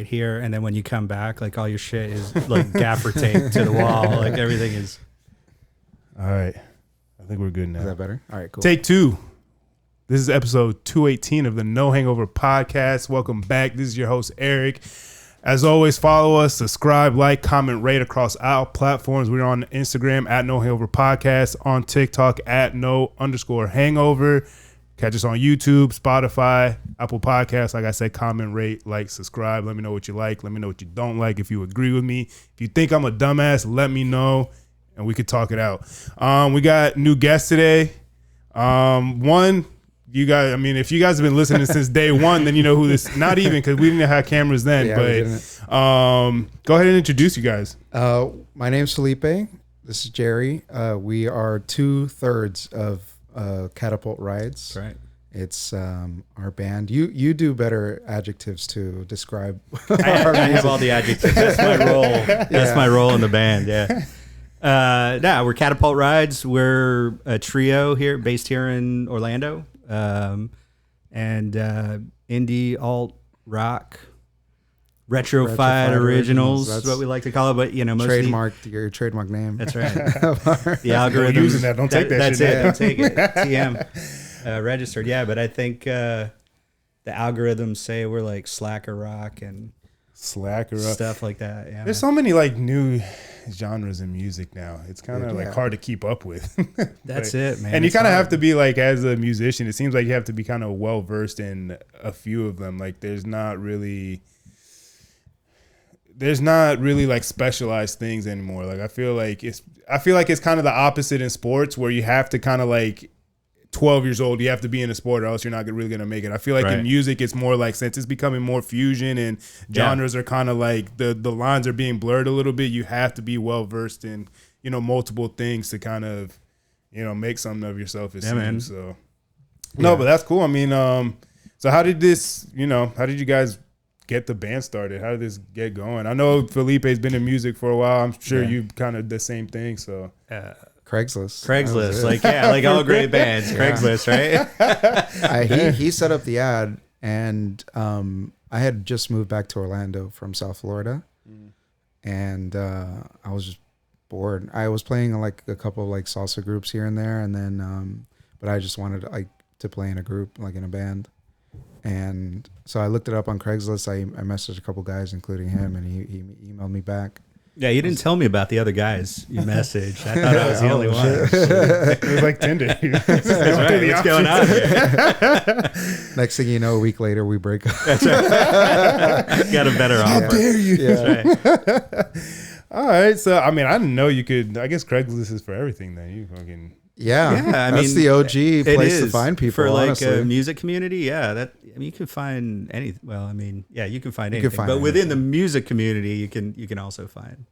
right here, and then when you come back, like all your shit is like gaffer tape to the wall. Like everything is. All right. I think we're good now. Is that better? All right, cool. Take 2. This is episode 218 of the No Hangover Podcast. Welcome back. This is your host, Eric. As always, follow us, subscribe, like, comment, rate across our platforms. We're on Instagram at No Hangover Podcast, on TikTok at No_Hangover. Catch us on YouTube, Spotify, Apple Podcasts. Like I said, comment, rate, like, subscribe. Let me know what you like. Let me know what you don't like. If you agree with me, if you think I'm a dumbass, let me know, and we could talk it out. We got new guests today. You guys, I mean, if you guys have been listening since day one, then you know who this. Not even because we didn't have cameras then. Yeah, but go ahead and introduce you guys. My name's Felipe. This is Jerry. We are 2/3 of Catapult Rides. That's right. It's our band. You do better adjectives to describe. I have all the adjectives. That's my role. That's my role in the band. Yeah. We're Catapult Rides. We're a trio here, based here in Orlando, and indie alt rock. Retrofied originals is what we like to call it, but you know, mostly your trademark name. That's right. The algorithm. Using that. Don't take that. That's shit it. Don't take it. TM registered. Yeah, but I think the algorithms say we're like slacker rock and stuff like that. Yeah. There's so many like new genres in music now. It's kind of like hard to keep up with. That's it, man. And you kind of have to be like, as a musician, it seems like you have to be kind of well versed in a few of them. Like there's not really like specialized things anymore. Like I feel like it's kind of the opposite in sports, where you have to kind of like 12 years old, you have to be in a sport or else you're not really going to make it. I feel like in music, it's more like, since it's becoming more fusion and genres are kind of like the lines are being blurred a little bit, you have to be well versed in, you know, multiple things to kind of, you know, make something of yourself. It seems. So no, but that's cool. I mean, so how did you guys get the band started? How did this get going? I know Felipe's been in music for a while. I'm sure you kind of the same thing. So Craigslist, like all great bands. Craigslist, right? He set up the ad, and I had just moved back to Orlando from South Florida, and I was just bored. I was playing like a couple of like salsa groups here and there, and then but I just wanted to play in a group, like in a band. And so I looked it up on Craigslist. I messaged a couple guys, including him, and he emailed me back. Yeah, you didn't tell me about the other guys you messaged. I thought I was the only one. It was like Tinder. That's right. What's going on here? Next thing you know, a week later, we break up. That's right. Got a better offer. How dare you? Yeah. That's right. All right. So, I mean, I didn't know you could. I guess Craigslist is for everything then. You fucking. Yeah, I that's mean, the OG place to find people for like honestly. a music community. Yeah, you can find anything. Well, I mean, you can find anything. find but within anything. the music community, you can also find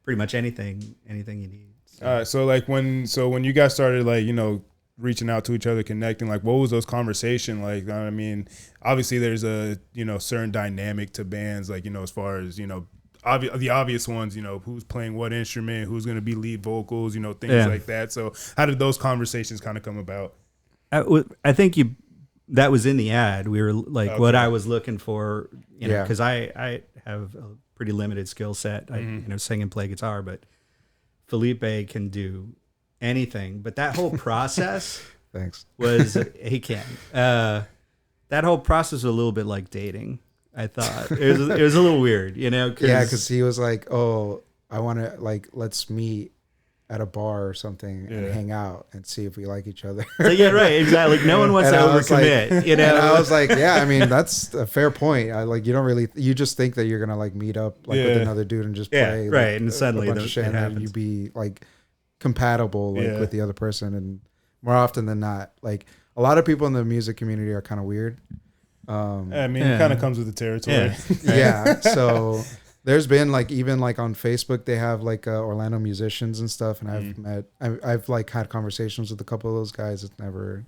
pretty much anything you need. So. All right. So like when you guys started like, you know, reaching out to each other, connecting, like what was those conversations like? I mean, obviously there's a, you know, certain dynamic to bands, like, you know, as far as, you know, the obvious ones, you know, who's playing what instrument, who's going to be lead vocals, you know, things like that. So how did those conversations kind of come about? I think that was in the ad. We were like what I was looking for, you know, because I have a pretty limited skill set. I you know, sing and play guitar, but Felipe can do anything. But that whole process was he can. That whole process was a little bit like dating. I thought it was a little weird, you know. Because he was like, "Oh, I want to let's meet at a bar or something and hang out and see if we like each other." So, yeah, right, exactly. Like, no one wants to overcommit, you know. And I was like, "Yeah, I mean, that's a fair point. You just think that you're gonna like meet up with another dude and just play, right?" And suddenly a bunch of shit, and you be like compatible with the other person, and more often than not, like a lot of people in the music community are kind of weird. I mean, it kind of comes with the territory. Yeah. So there's been like, even like on Facebook, they have like Orlando musicians and stuff. And I've like had conversations with a couple of those guys. It's never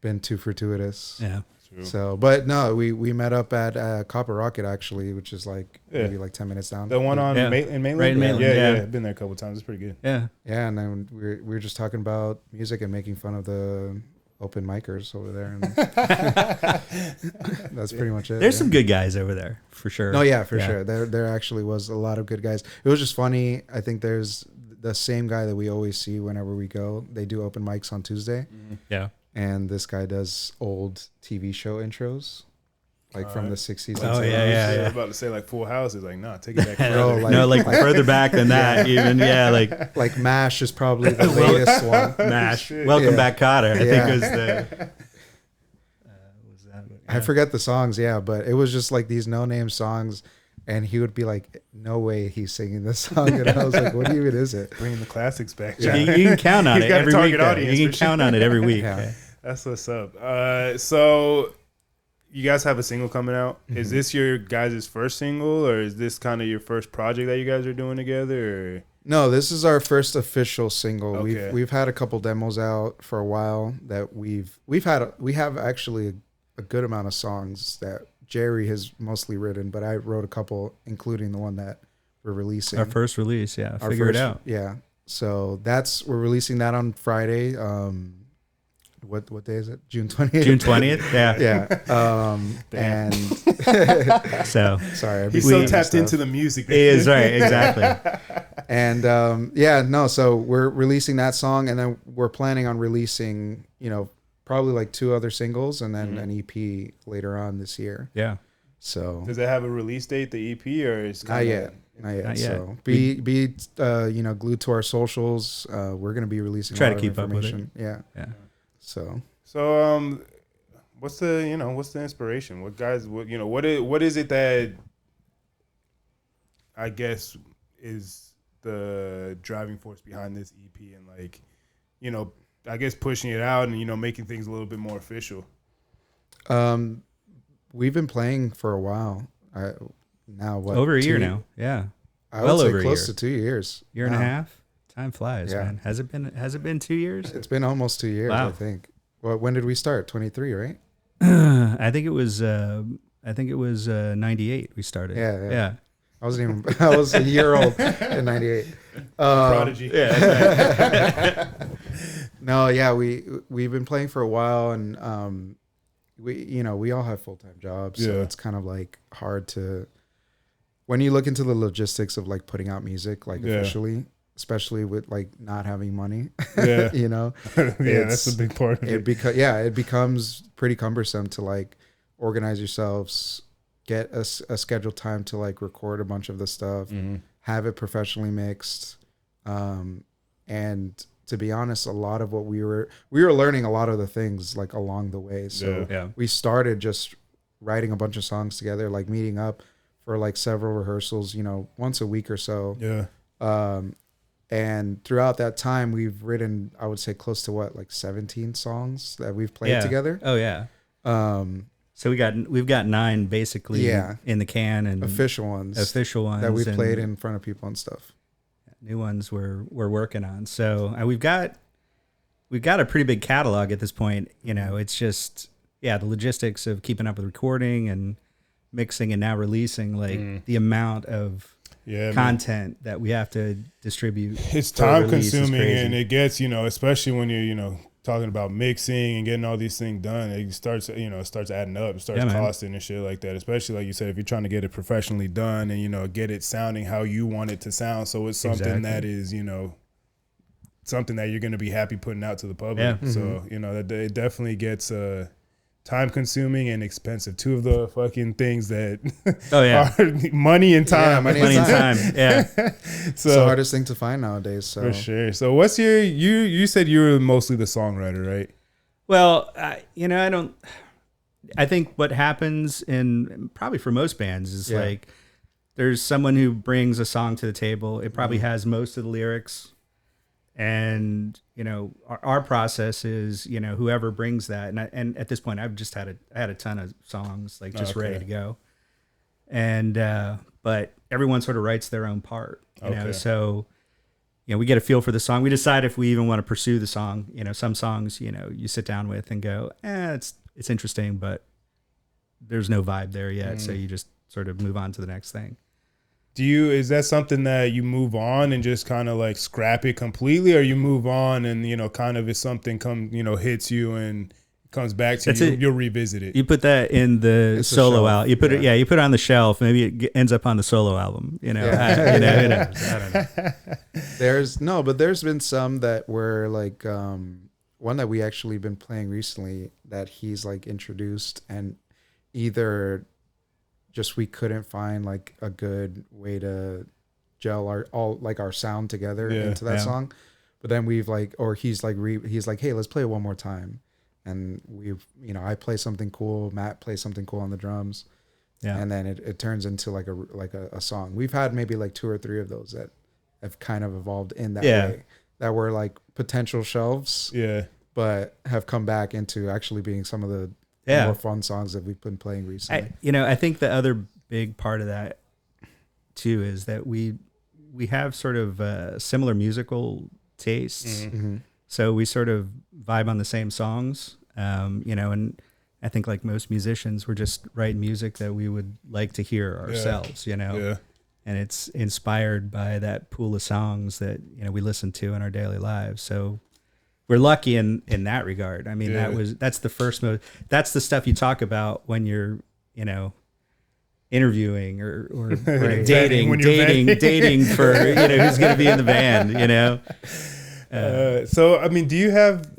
been too fortuitous. Yeah. True. So, but no, we met up at Copper Rocket actually, which is like maybe like 10 minutes down. The one on in Mainland? Right in Mainland. Yeah. I've been there a couple of times. It's pretty good. Yeah. Yeah. And then we were just talking about music and making fun of the open micers over there. And that's pretty much it. There's some good guys over there for sure. No, yeah, for sure. There actually was a lot of good guys. It was just funny. I think there's the same guy that we always see whenever we go. They do open mics on Tuesday. Yeah. And this guy does old TV show intros, like from the 60s. Oh, yeah. I was about to say like Full House. Is like, nah, take it back. Like further back than that, even. Yeah, like MASH is probably the latest one. MASH. Welcome back, Cotter. I think was the. I forget the songs, but it was just like these no-name songs, and he would be like, "No way, he's singing this song," and I was like, "What even is it?" Bringing the classics back. Yeah. You can count on it every week. You can count on it every week. That's what's up. So you guys have a single coming out. Mm-hmm. Is this your guys' first single, or is this kind of your first project that you guys are doing together? Or? No, this is our first official single. Okay. We've had a couple demos out for a while that we have actually a good amount of songs that Jerry has mostly written, but I wrote a couple, including the one that we're releasing. Our first release, Figure It Out. Yeah. So we're releasing that on Friday. What day is it? June 20th. June 20th. Yeah. And so sorry, he's so tapped into the music. He is right, exactly. And so we're releasing that song, and then we're planning on releasing, probably like 2 other singles, and then an EP later on this year. Yeah. So does it have a release date, the EP, or is not yet? So be glued to our socials. We're gonna be releasing. Try to keep up with it. Yeah. So what's the inspiration? What is it that I guess is the driving force behind this EP, and I guess pushing it out and making things a little bit more official? We've been playing for a while. Over a year now. Yeah. I would say close to 2 years. Year and a half. Time flies, man. Has it been 2 years? It's been almost 2 years, wow. I think. Well, when did we start? 23, right? I think it was 98 we started. Yeah. I was a year old in 98. Prodigy. Yeah. No, we've been playing for a while, and we all have full-time jobs, so it's kind of like hard to, when you look into the logistics of like putting out music officially, especially with like not having money. That's a big part of it. It becomes pretty cumbersome to like organize yourselves, get a scheduled time to like record a bunch of the stuff, have it professionally mixed, and to be honest, a lot of what we were learning a lot of the things like along the way. So we started just writing a bunch of songs together, like meeting up for like several rehearsals, once a week or so. Yeah. And throughout that time, we've written, I would say, close to 17 songs that we've played together. Oh yeah. So we've got 9 basically in the can, and official ones that we've played in front of people and stuff. New ones we're working on. So we've got a pretty big catalog at this point. It's just the logistics of keeping up with recording and mixing and now releasing, the amount of content that we have to distribute. It's time consuming, and it gets, especially when you're, talking about mixing and getting all these things done, it starts adding up. It starts costing and shit like that, especially like you said, if you're trying to get it professionally done and, get it sounding how you want it to sound. So it's something that is, something that you're going to be happy putting out to the public. Yeah. Mm-hmm. So, that it definitely gets time consuming and expensive. 2 of the fucking things that are money and time. Money and time. Yeah. It's the hardest thing to find nowadays. So. For sure. So what's you said you were mostly the songwriter, right? Well, I think what happens probably for most bands is like there's someone who brings a song to the table. It probably has most of the lyrics. And our process is whoever brings that, and at this point I had a ton of songs ready to go, and but everyone sort of writes their own part, so we get a feel for the song. We decide if we even want to pursue the song. Some songs you sit down with and go, it's interesting, but there's no vibe there yet, so you just sort of move on to the next thing. Is that something that you move on and just kind of like scrap it completely, or you move on and, you know, kind of if something hits you and comes back to you, you'll revisit it? You put that in the solo album. You put it, you put it on the shelf. Maybe it ends up on the solo album. You know, I don't know. But there's been some that were like one that we actually been playing recently that he's like introduced, and either just we couldn't find like a good way to gel our sound together into that song, but then we've like, or he's like hey, let's play it one more time, and I play something cool, Matt plays something cool on the drums, and then it turns into like a song. We've had maybe like 2 or 3 of those that have kind of evolved in that way, that were like potential shelves, but have come back into actually being some of the more fun songs that we've been playing recently. I think the other big part of that too is that we have sort of similar musical tastes. So we sort of vibe on the same songs, and I think like most musicians, we're just writing music that we would like to hear ourselves, and it's inspired by that pool of songs that, we listen to in our daily lives. So we're lucky in that regard. I mean, that's the first that's the stuff you talk about when you're, interviewing or dating for, who's going to be in the band, So, I mean, do you have,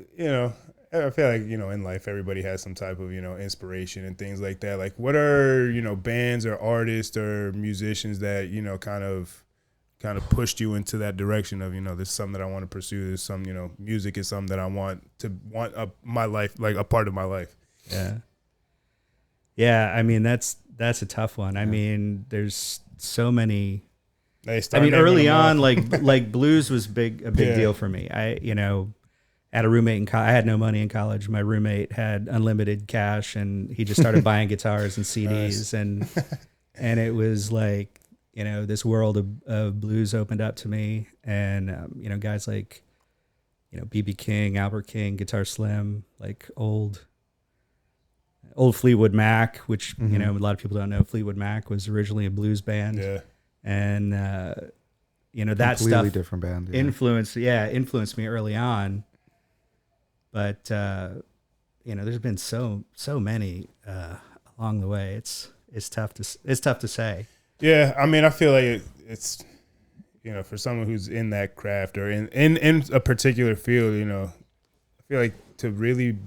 I feel like, in life, everybody has some type of, inspiration and things like that. Like what are, bands or artists or musicians that, kind of pushed you into that direction of, there's something that I want to pursue. There's some, music is something that I want my life, like a part of my life. Yeah. I mean, that's a tough one. I mean, there's so many. Early on, like blues was a big deal for me. I had a roommate in college. I had no money in college. My roommate had unlimited cash, and he just started buying guitars and CDs, and it was like, this world of blues opened up to me, and guys like, B.B. King, Albert King, Guitar Slim, like old Fleetwood Mac, which a lot of people don't know. Fleetwood Mac was originally a blues band, and that completely stuff different band influenced me early on, but there's been so many along the way. It's tough to say. Yeah, I mean, I feel like it's, for someone who's in that craft or in a particular field, I feel like to really,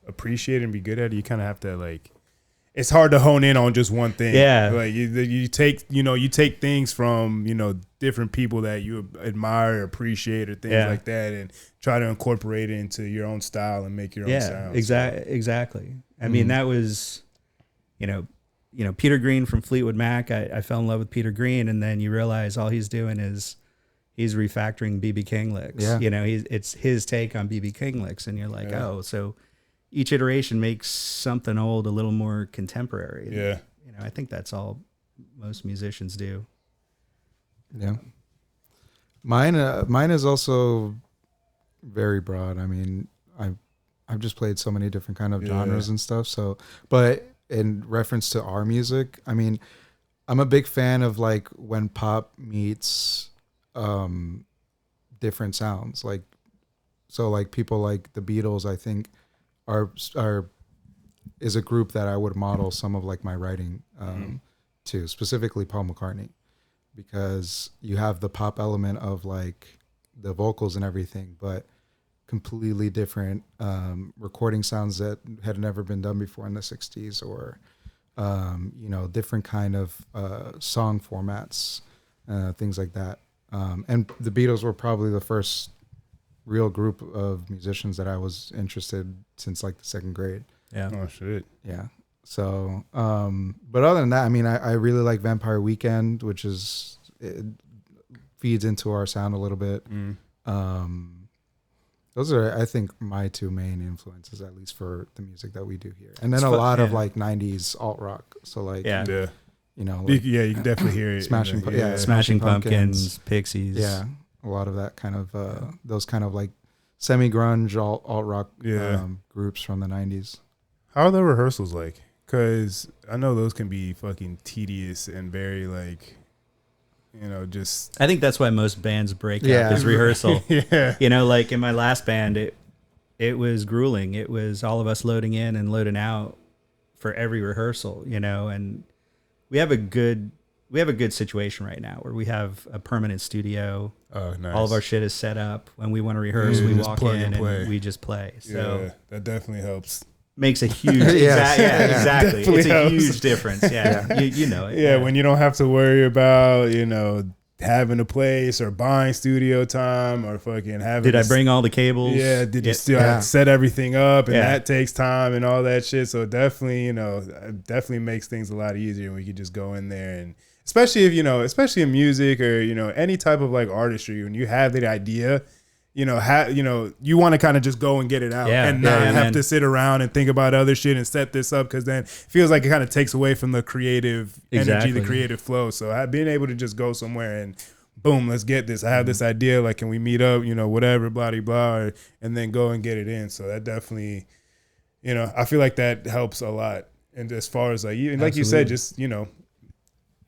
appreciate and be good at it, you kind of have to like, it's hard to hone in on just one thing. Yeah. Like you take things from, different people that you admire or appreciate or things like that, and try to incorporate it into your own style and make your own sound. Exactly. I mean, that was, Peter Green from Fleetwood Mac. I fell in love with Peter Green, and then you realize all he's doing is he's refactoring B.B. King licks. Yeah. It's his take on B.B. King licks, and you're like, oh, so each iteration makes something old a little more contemporary. Yeah. I think that's all most musicians do. Yeah. Mine is also very broad. I mean, I've just played so many different kind of genres and stuff. So, but in reference to our music, I mean, I'm a big fan of like when pop meets different sounds. Like, so like people like the Beatles, I think is a group that I would model some of like my writing to, specifically Paul McCartney, because you have the pop element of like the vocals and everything, but completely different recording sounds that had never been done before in the 60s, or different kind of song formats, things like that. And the Beatles were probably the first real group of musicians that I was interested since like the 2nd grade. Yeah. Oh shit. Yeah. So, but other than that, I mean, I really like Vampire Weekend, which it feeds into our sound a little bit. Those are, I think, my 2 main influences, at least for the music that we do here. And then a lot of like 90s alt rock. So like, like, you can definitely hear it. Smashing Pumpkins, Pixies. Yeah. A lot of that kind of, those kind of like semi-grunge alt rock groups from the 90s. How are the rehearsals like? Because I know those can be fucking tedious and very like, just. I think that's why most bands break up is rehearsal. Yeah. Like in my last band, it was grueling. It was all of us loading in and loading out for every rehearsal, and we have a good situation right now where we have a permanent studio. Oh, nice. All of our shit is set up. When we want to rehearse, we walk in and we just play. So that definitely helps. Makes a huge, exactly. Definitely It's helps. a huge difference. Yeah. You know it. Yeah, when you don't have to worry about, having a place or buying studio time or fucking having. Did I bring all the cables? Yeah. Did you still have to set everything up, and that takes time and all that shit. So definitely, it definitely makes things a lot easier when we could just go in there, and especially if especially in music or any type of like artistry, when you have the idea. You want to kind of just go and get it out and not have to sit around and think about other shit and set this up, because then it feels like it kind of takes away from the creative energy, the creative flow. So being able to just go somewhere and boom, let's get this. I have this idea. Like, can we meet up? Whatever, blah, blah, blah, and then go and get it in. So that definitely, I feel like that helps a lot. And as far as like, even like you said, just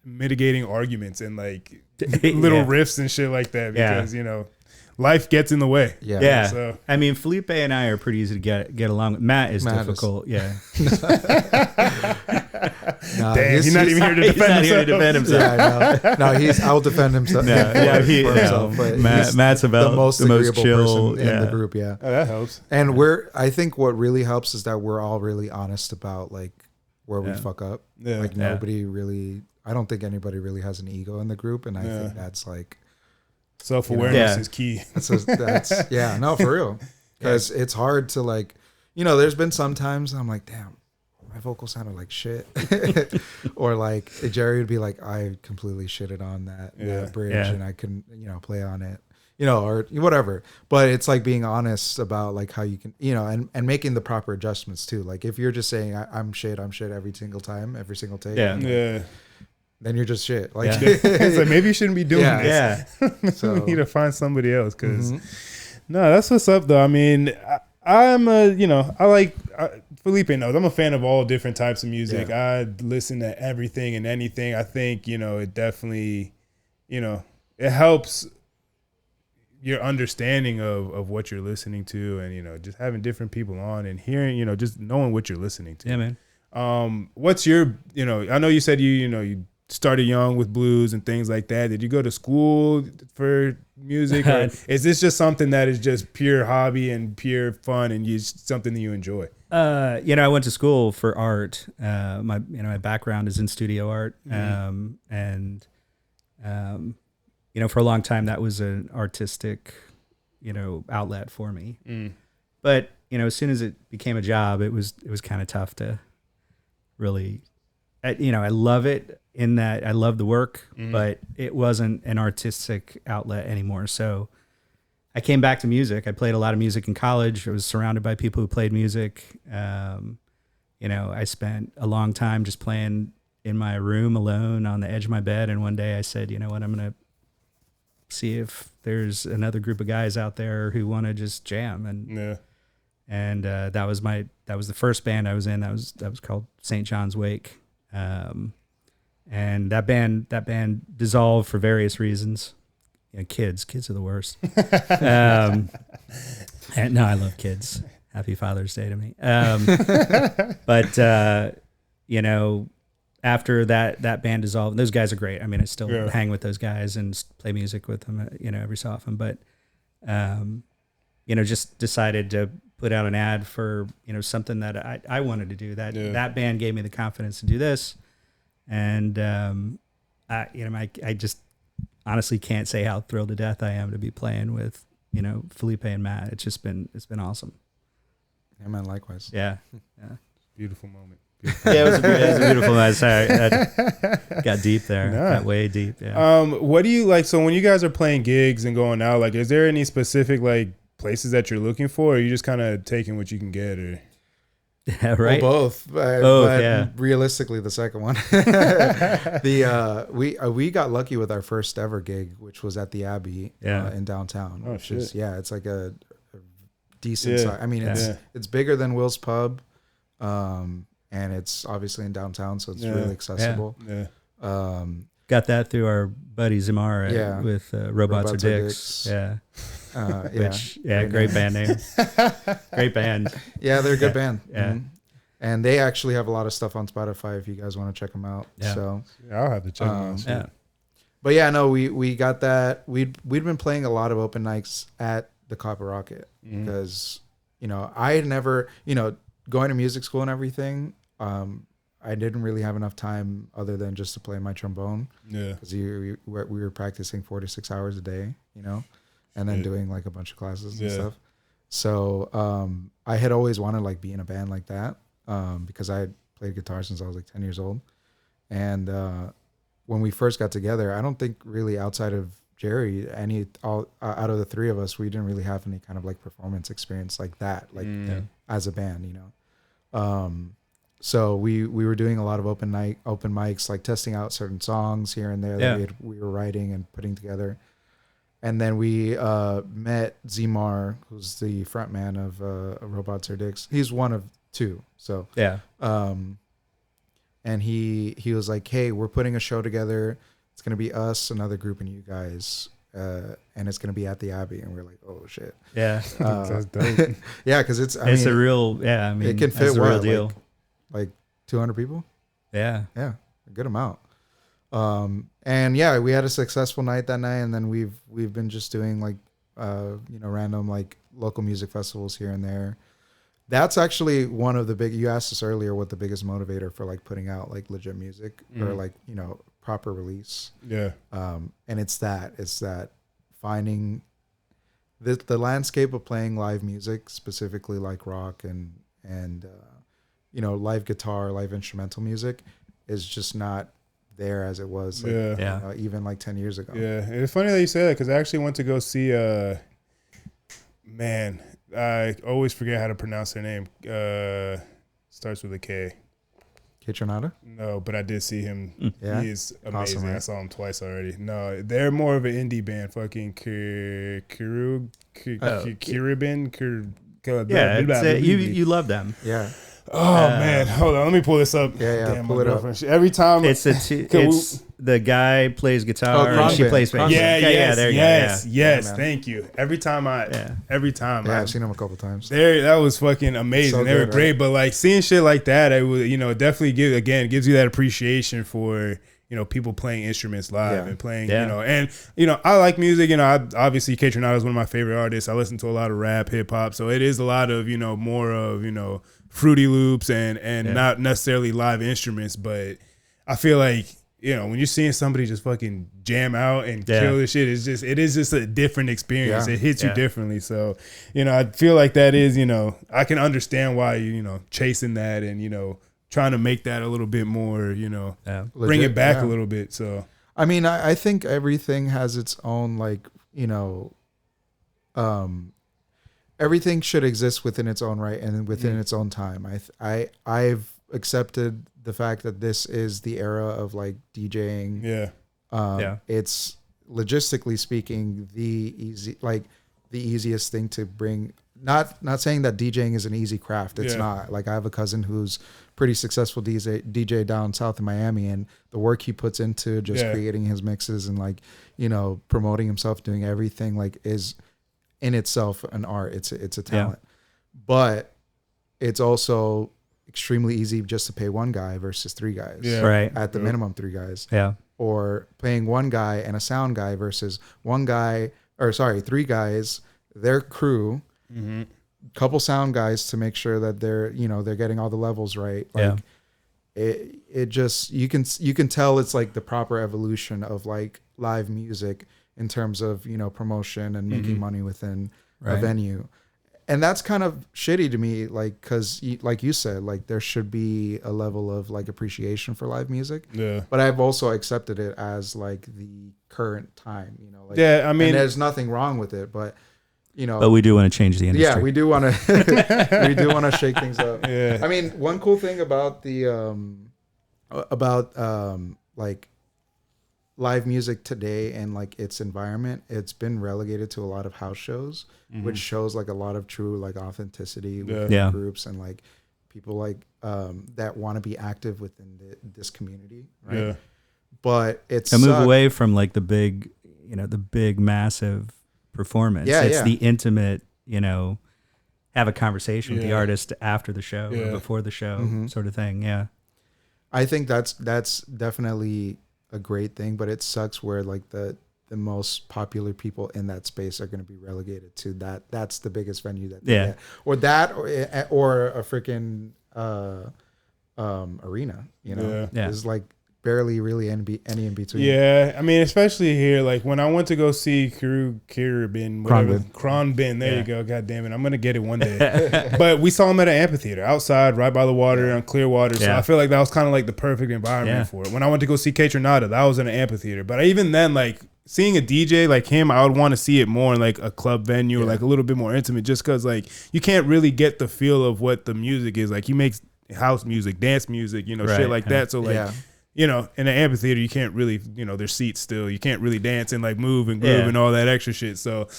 mitigating arguments and like little riffs and shit like that, because life gets in the way. Yeah. So. I mean, Felipe and I are pretty easy to get along with. Matt is difficult. Yeah. Damn, he's not even here to defend himself. Yeah, no, I'll defend himself. Matt's about the most chill person in the group. Yeah. Oh, that helps. And I think what really helps is that we're all really honest about like where we fuck up. Yeah. Like nobody really, I don't think anybody really has an ego in the group. And I think that's like, self-awareness is key. That's no, for real. Because it's hard to like, there's been some times I'm like, damn, my vocal sounded like shit. Or like Jerry would be like, I completely shitted on that bridge and I couldn't, play on it, or whatever. But it's like being honest about like how you can, and making the proper adjustments too. Like if you're just saying I'm shit every single time, every single take. Yeah. Then you're just shit. Like, it's like maybe you shouldn't be doing this. Yeah. So we need to find somebody else. Because no, that's what's up though. I mean, I'm I like Felipe knows I'm a fan of all different types of music. I listen to everything and anything. I think it definitely it helps your understanding of what you're listening to, and just having different people on and hearing just knowing what you're listening to. Yeah, man. What's your I know you said you started young with blues and things like that. Did you go to school for music, or is this just something that is just pure hobby and pure fun and something that you enjoy? I went to school for art. My background is in studio art, and for a long time that was an artistic, outlet for me. But as soon as it became a job, it was kind of tough to really. I love it in that I love the work, but it wasn't an artistic outlet anymore. So I came back to music. I played a lot of music in college. I was surrounded by people who played music. I spent a long time just playing in my room alone on the edge of my bed. And one day I said, you know what, I'm going to see if there's another group of guys out there who want to just jam. And that was the first band I was in. That was called St. John's Wake. And that band dissolved for various reasons. Kids are the worst. And no, I love kids. Happy Father's Day to me. But after that band dissolved, those guys are great. I mean, I still hang with those guys and play music with them, every so often. But just decided to put out an ad for something that I wanted to do. That band gave me the confidence to do this. And I just honestly can't say how thrilled to death I am to be playing with Felipe and Matt. It's been awesome. Yeah, man, likewise. Yeah. Beautiful moment. Yeah, it was a beautiful moment. Sorry, that got deep there. Got way deep. Yeah. What do you like? So when you guys are playing gigs and going out, like, is there any specific like places that you're looking for, or are you just kind of taking what you can get, or? Yeah, right. Well, both. But realistically, the second one. We got lucky with our first ever gig, which was at the Abbey in downtown. Oh, which shit. is it's like a decent size. I mean, it's bigger than Will's Pub, and it's obviously in downtown, so it's really accessible. Yeah. got that through our buddy Zamara with Robots Are Dicks. Yeah. Great band name. Great band. Yeah, they're a good band. Yeah. Mm-hmm. And they actually have a lot of stuff on Spotify if you guys want to check them out. Yeah. So I'll have to check them out. Yeah. But yeah, no, we got that. We'd been playing a lot of open nights at the Copper Rocket because, I had never, going to music school and everything, I didn't really have enough time other than just to play my trombone. Yeah. Because we were practicing 4 to 6 hours a day, and then doing like a bunch of classes and stuff. So I had always wanted to like be in a band like that because I had played guitar since I was like 10 years old. And when we first got together, I don't think really outside of Jerry, out of the three of us, we didn't really have any kind of like performance experience like that, like as a band, So we were doing a lot of open mics, like testing out certain songs here and there that we were writing and putting together. And then we met Zmar, who's the front man of Robots Are Dicks. He's one of two. So and he was like, "Hey, we're putting a show together. It's gonna be us, another group, and you guys, and it's gonna be at the Abbey." And we're like, "Oh shit!" Yeah, that's dope. Yeah, because it's a real it can fit a real deal. Like 200 people. Yeah, a good amount. And yeah, we had a successful night that night, and then we've been just doing like random like local music festivals here and there. That's actually one of the big. You asked us earlier what the biggest motivator for like putting out like legit music or like proper release. Yeah. And it's that finding the landscape of playing live music, specifically like rock and live guitar, live instrumental music, is just not there as it was even like 10 years ago. Yeah, and it's funny that you say that because I actually went to go see I always forget how to pronounce their name. Starts with a K. K-Tronada? No, but I did see him. Yeah? He is amazing. Awesome, right? I saw him twice already. No, they're more of an indie band. Fucking Kiribin. You love them. Yeah. Oh man, hold on. Let me pull this up. Yeah. Damn, pull it up. Every time it's the guy plays guitar and she plays bass. Yes. Thank you. Every time I've seen them a couple times. That was fucking amazing. So they were good, great, right? But like seeing shit like that, it would definitely gives you that appreciation for people playing instruments live and playing I like music. Obviously K-Tronada is one of my favorite artists. I listen to a lot of rap, hip hop, so it is a lot of more of Fruity Loops and not necessarily live instruments, but I feel like when you're seeing somebody just fucking jam out and kill this shit, it is just a different experience. It hits you differently. So I feel like that is I can understand why you chasing that and trying to make that a little bit more bring it back a little bit. So I mean, I think everything has its own like everything should exist within its own right and within its own time. I've accepted the fact that this is the era of like DJing. It's logistically speaking the easiest thing to bring. Not saying that DJing is an easy craft. It's not. Like I have a cousin who's pretty successful DJ down south in Miami, and the work he puts into just creating his mixes and like promoting himself, doing everything like is in itself an art. It's a talent, but it's also extremely easy just to pay one guy versus three guys. Right. At the minimum, three guys. Yeah. Or paying one guy and a sound guy versus three guys, their crew, couple sound guys to make sure that they're getting all the levels right. Like it just you can tell it's like the proper evolution of like live music in terms of promotion and making money within a venue. And that's kind of shitty to me, like, because like you said, like there should be a level of like appreciation for live music. Yeah. But I've also accepted it as like the current time, Like, I mean, and there's nothing wrong with it, but but we do want to change the industry. Yeah, we do want to shake things up. Yeah. I mean, one cool thing about like live music today and like its environment, it's been relegated to a lot of house shows, which shows like a lot of true like authenticity within groups and like people like that want to be active within this community, right? but it's a move away from like the big, the big massive performance. It's the intimate, have a conversation with the artist after the show or before the show sort of thing. Yeah. I think that's definitely a great thing, but it sucks where like the most popular people in that space are going to be relegated to that. That's the biggest venue that they get. Or a freaking arena, It's like barely really any in between. Yeah, I mean, especially here, like when I went to go see Kronbin, there you go. God damn it, I'm gonna get it one day. But we saw him at an amphitheater outside, right by the water on Clearwater. So I feel like that was kind of like the perfect environment for it. When I went to go see Kaytranada, that was in an amphitheater. But even then, like seeing a DJ like him, I would want to see it more in like a club venue or like a little bit more intimate, just because like you can't really get the feel of what the music is. Like he makes house music, dance music, shit like that. So like. In an amphitheater, you can't really, there's seats still. You can't really dance and like move and groove and all that extra shit. So,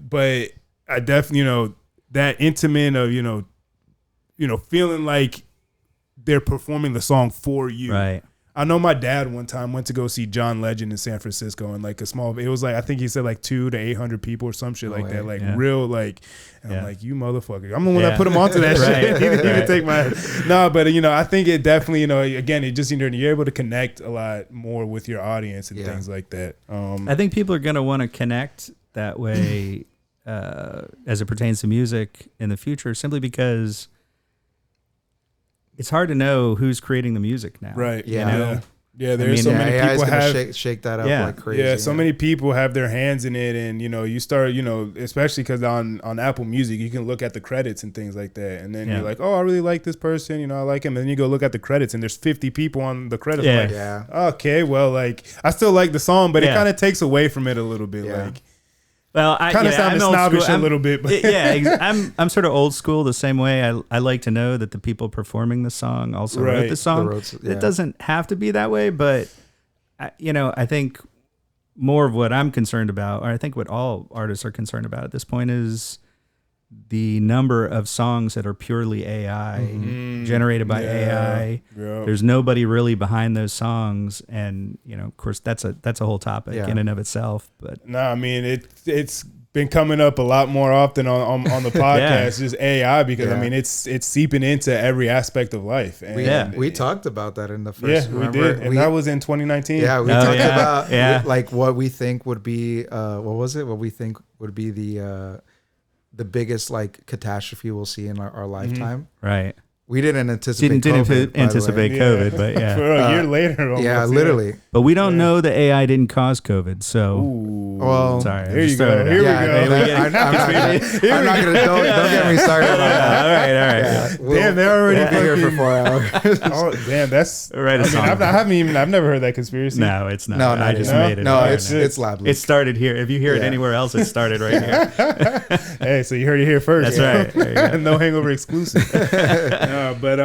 but I definitely, that intimate of, feeling like they're performing the song for you. Right. I know my dad one time went to go see John Legend in San Francisco and like it was like, I think he said like 200 to 800 people or some shit like that. Like real, like, and I'm like, you motherfucker. I'm the one that put him onto that shit. He didn't even take my, but I think it definitely, again, it just, you're able to connect a lot more with your audience and things like that. I think people are going to want to connect that way as it pertains to music in the future, simply because it's hard to know who's creating the music now. Right. Yeah. Yeah, there's so many people have shake that up like crazy. Yeah, so many people have their hands in it, and you start, especially because on Apple Music you can look at the credits and things like that, and then you're like, oh, I really like this person, I like him, and then you go look at the credits and there's 50 people on the credits. Okay, well, like I still like the song, but it kind of takes away from it a little bit, like. Well, I kind of sound snobbish a little bit, but I'm sort of old school the same way. I like to know that the people performing the song also wrote the song. It doesn't have to be that way, but I think more of what I'm concerned about, or I think what all artists are concerned about at this point, is the number of songs that are purely AI generated by AI. Yeah. There's nobody really behind those songs, and of course that's a whole topic in and of itself. But no, I mean it's been coming up a lot more often on the podcast, just AI, because I mean it's seeping into every aspect of life. And we talked about that in the first. Yeah, we did, and that was in 2019. Yeah, we talked about like what we think would be what was it? What we think would be the biggest like catastrophe we'll see in our lifetime. Right. We didn't anticipate COVID, but for a year later. Almost, literally. But we don't know the AI didn't cause COVID, so. Ooh. Well, sorry. Here you go. Here we go. I'm not gonna. Don't get me started on that. All right. Yeah, damn, they're already here for 4 hours. Oh, damn, that's right. I've never heard that conspiracy. No, it's not. No, I just made it. No, it's lab. It started here. If you hear it anywhere else, it started right here. Hey, so you heard it here first. That's right. No Hangover exclusive. But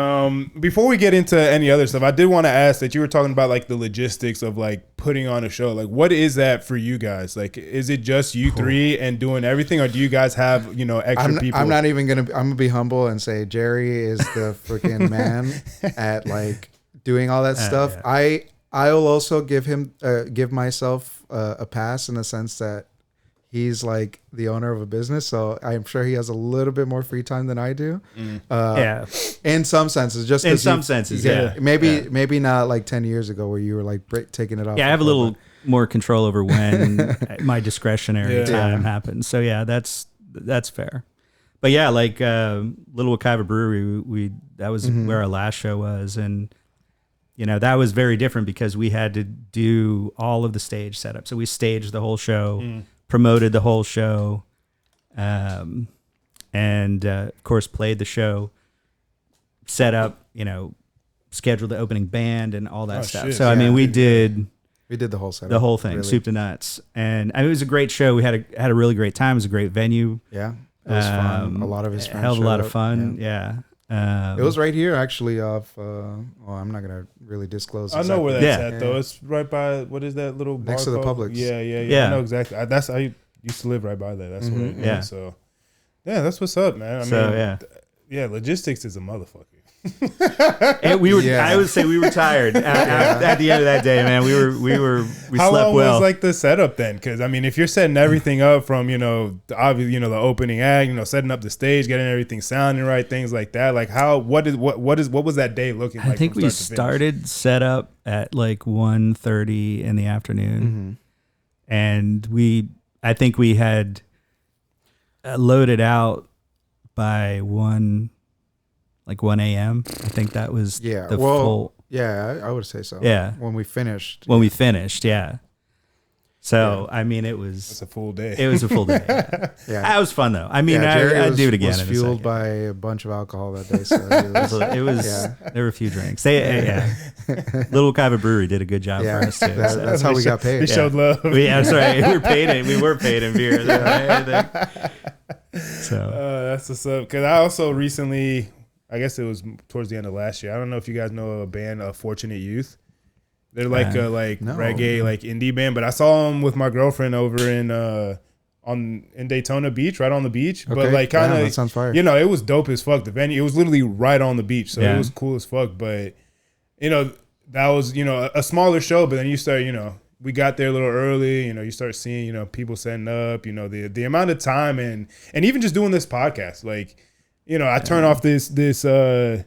before we get into any other stuff, I did want to ask that you were talking about like the logistics of like putting on a show. Like, what is that for you guys? Like, is it just you three and doing everything, or do you guys have extra people? I'm not even I'm gonna be humble and say Jerry is the freaking man at like doing all that stuff. Yeah. I'll also give myself a pass in the sense that he's like the owner of a business, so I'm sure he has a little bit more free time than I do. In some senses, just in some senses, maybe not like 10 years ago where you were like taking it off. Yeah, I have a little more control over when my discretionary time happens. So that's fair. But yeah, like Little Wakaiva Brewery, that was where our last show was, and that was very different because we had to do all of the stage setup. So we staged the whole show. Promoted the whole show, and of course played the show, set up, scheduled the opening band and all that stuff. Shit. So I mean, we did the whole setup, the whole thing, really. Soup to nuts, and I mean, it was a great show. We had a really great time. It was a great venue. Yeah, it was fun. A lot of his friends held a lot of fun. Yeah. It was right here, actually. Off. I'm not gonna really disclose. I know where that's at, though. It's right by what is that little bar next to the Publix? Yeah. I know exactly. I used to live right by there. That's what. So, that's what's up, man. I mean, logistics is a motherfucker. And I would say we were tired at the end of that day, man. We How slept long well. was like the setup then? Because I mean, if you're setting everything up from obviously the opening act, setting up the stage, getting everything sounding right, things like that. Like what was that day looking like? I think we started set up at like 1:30 in the afternoon, and I think we had loaded out by 1 a.m. I think that was full. Yeah, I would say so. Yeah. When we finished. Yeah. So, I mean, it's a full day. It was a full day. Yeah. That was fun though. I mean, I'd do it again. Was fueled by a bunch of alcohol that day. So it was there were a few drinks. Little Kava Brewery did a good job for us too. That's how we got paid. We showed love. That's right. We were paid in beer. So that's what's up. Because I also recently, I guess it was towards the end of last year. I don't know if you guys know a band, Fortunate Youth. They're like reggae, like indie band. But I saw them with my girlfriend over in Daytona Beach, right on the beach. Okay. But like kind of, that sounds fire. It was dope as fuck. The venue, it was literally right on the beach, so it was cool as fuck. But that was a smaller show. But then you start, we got there a little early. You start seeing people setting up. The amount of time and even just doing this podcast, like. I turn off this interface,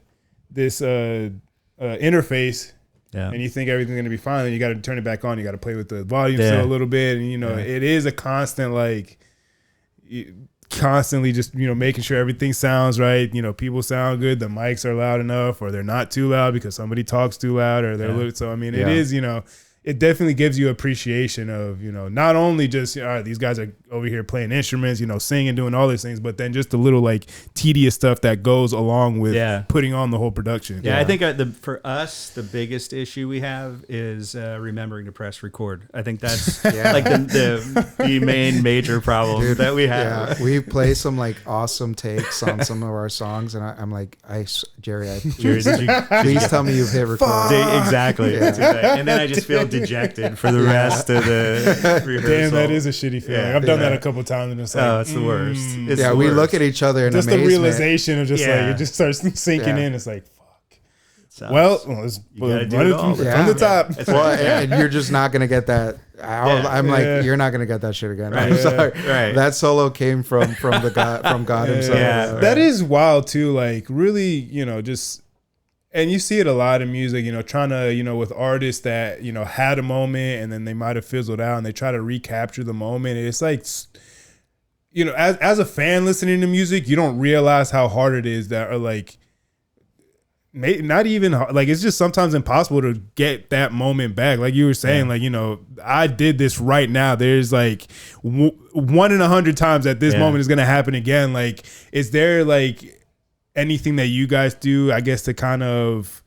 and you think everything's gonna be fine. Then you got to turn it back on. You got to play with the volume still a little bit, and it is a constant constantly just making sure everything sounds right. People sound good. The mics are loud enough, or they're not too loud because somebody talks too loud, or they're so. I mean, it is it definitely gives you appreciation of, not only just, all right, these guys are over here playing instruments, singing, doing all these things, but then just the little tedious stuff that goes along with putting on the whole production. Yeah, I think for us, the biggest issue we have is remembering to press record. I think that's the main major problem that we have. Yeah, we play some awesome takes on some of our songs, and I'm like, Jerry, please tell me you've hit record. Exactly. Yeah. And then I just feel dejected for the rest of the rehearsal. Damn, that is a shitty feeling. I've done that a couple times, and it's like, it's the worst. It's the worst. We look at each other in just amazement. The realization of it just starts sinking in. It's like, fuck. Well, let's run it from the top. And you're just not gonna get that. I'm like, you're not gonna get that shit again. Right. I'm sorry. Right. That solo came from God himself. Yeah. That is wild too. Like really, just. And you see it a lot in music, trying to, with artists that, had a moment and then they might have fizzled out and they try to recapture the moment. It's like, as a fan listening to music, you don't realize how hard it is that are not even it's just sometimes impossible to get that moment back. Like you were saying, I did this right now. There's 1 in 100 times that this moment is going to happen again. Is there anything that you guys do, I guess, to kind of,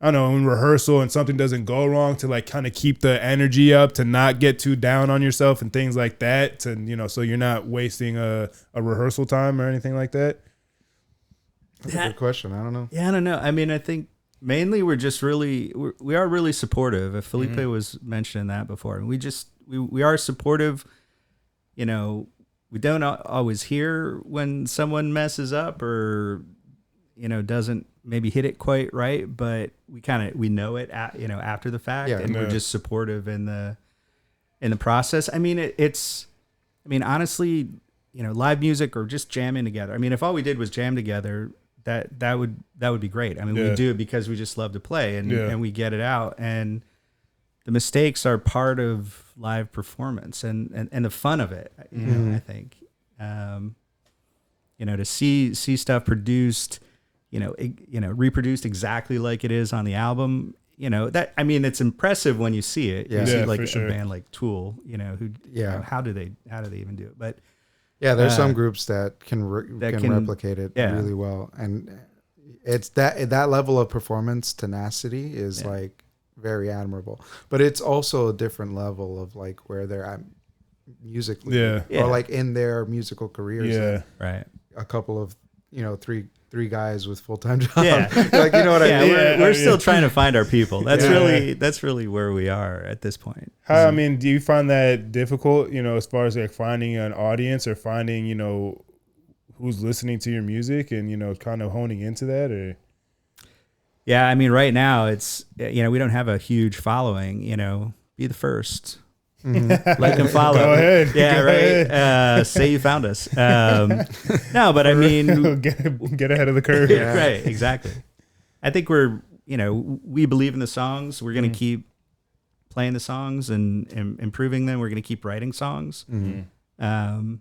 I don't know, in rehearsal and something doesn't go wrong, to kind of keep the energy up, to not get too down on yourself and things like that, to, so you're not wasting a rehearsal time or anything like that? That's a good question. I don't know. Yeah, I don't know. I mean, I think mainly we are really supportive. If Felipe was mentioning that before, we are supportive. We don't always hear when someone messes up or doesn't maybe hit it quite right, but we know it after the fact, and we're just supportive in the process. I mean, honestly, live music or just jamming together. I mean, if all we did was jam together, that would be great. I mean, we do it because we just love to play and we get it out, and the mistakes are part of live performance and the fun of it. I think, to see stuff produced, reproducced exactly like it is on the album, it's impressive when you see it. You see a band like Tool, how do they even do it? But there's some groups that can replicate it really well, and it's that level of performance tenacity is very admirable. But it's also a different level of where they're at musically, or in their musical careers. Right. A couple of three guys with full-time jobs. Yeah. You know what I mean? We're still trying to find our people. That's really where we are at this point. I mean, do you find that difficult, as far as finding an audience or finding, who's listening to your music and, kind of honing into that? Or Yeah, I mean, right now it's, you know, we don't have a huge following. You know, be the first. Mm-hmm. Like and follow. Go ahead. Yeah, Go right. ahead. Say you found us. No, but I mean, get ahead of the curve. Yeah. Right, exactly. I think we're, you know, we believe in the songs. We're going to keep playing the songs and improving them. We're going to keep writing songs. Mm-hmm.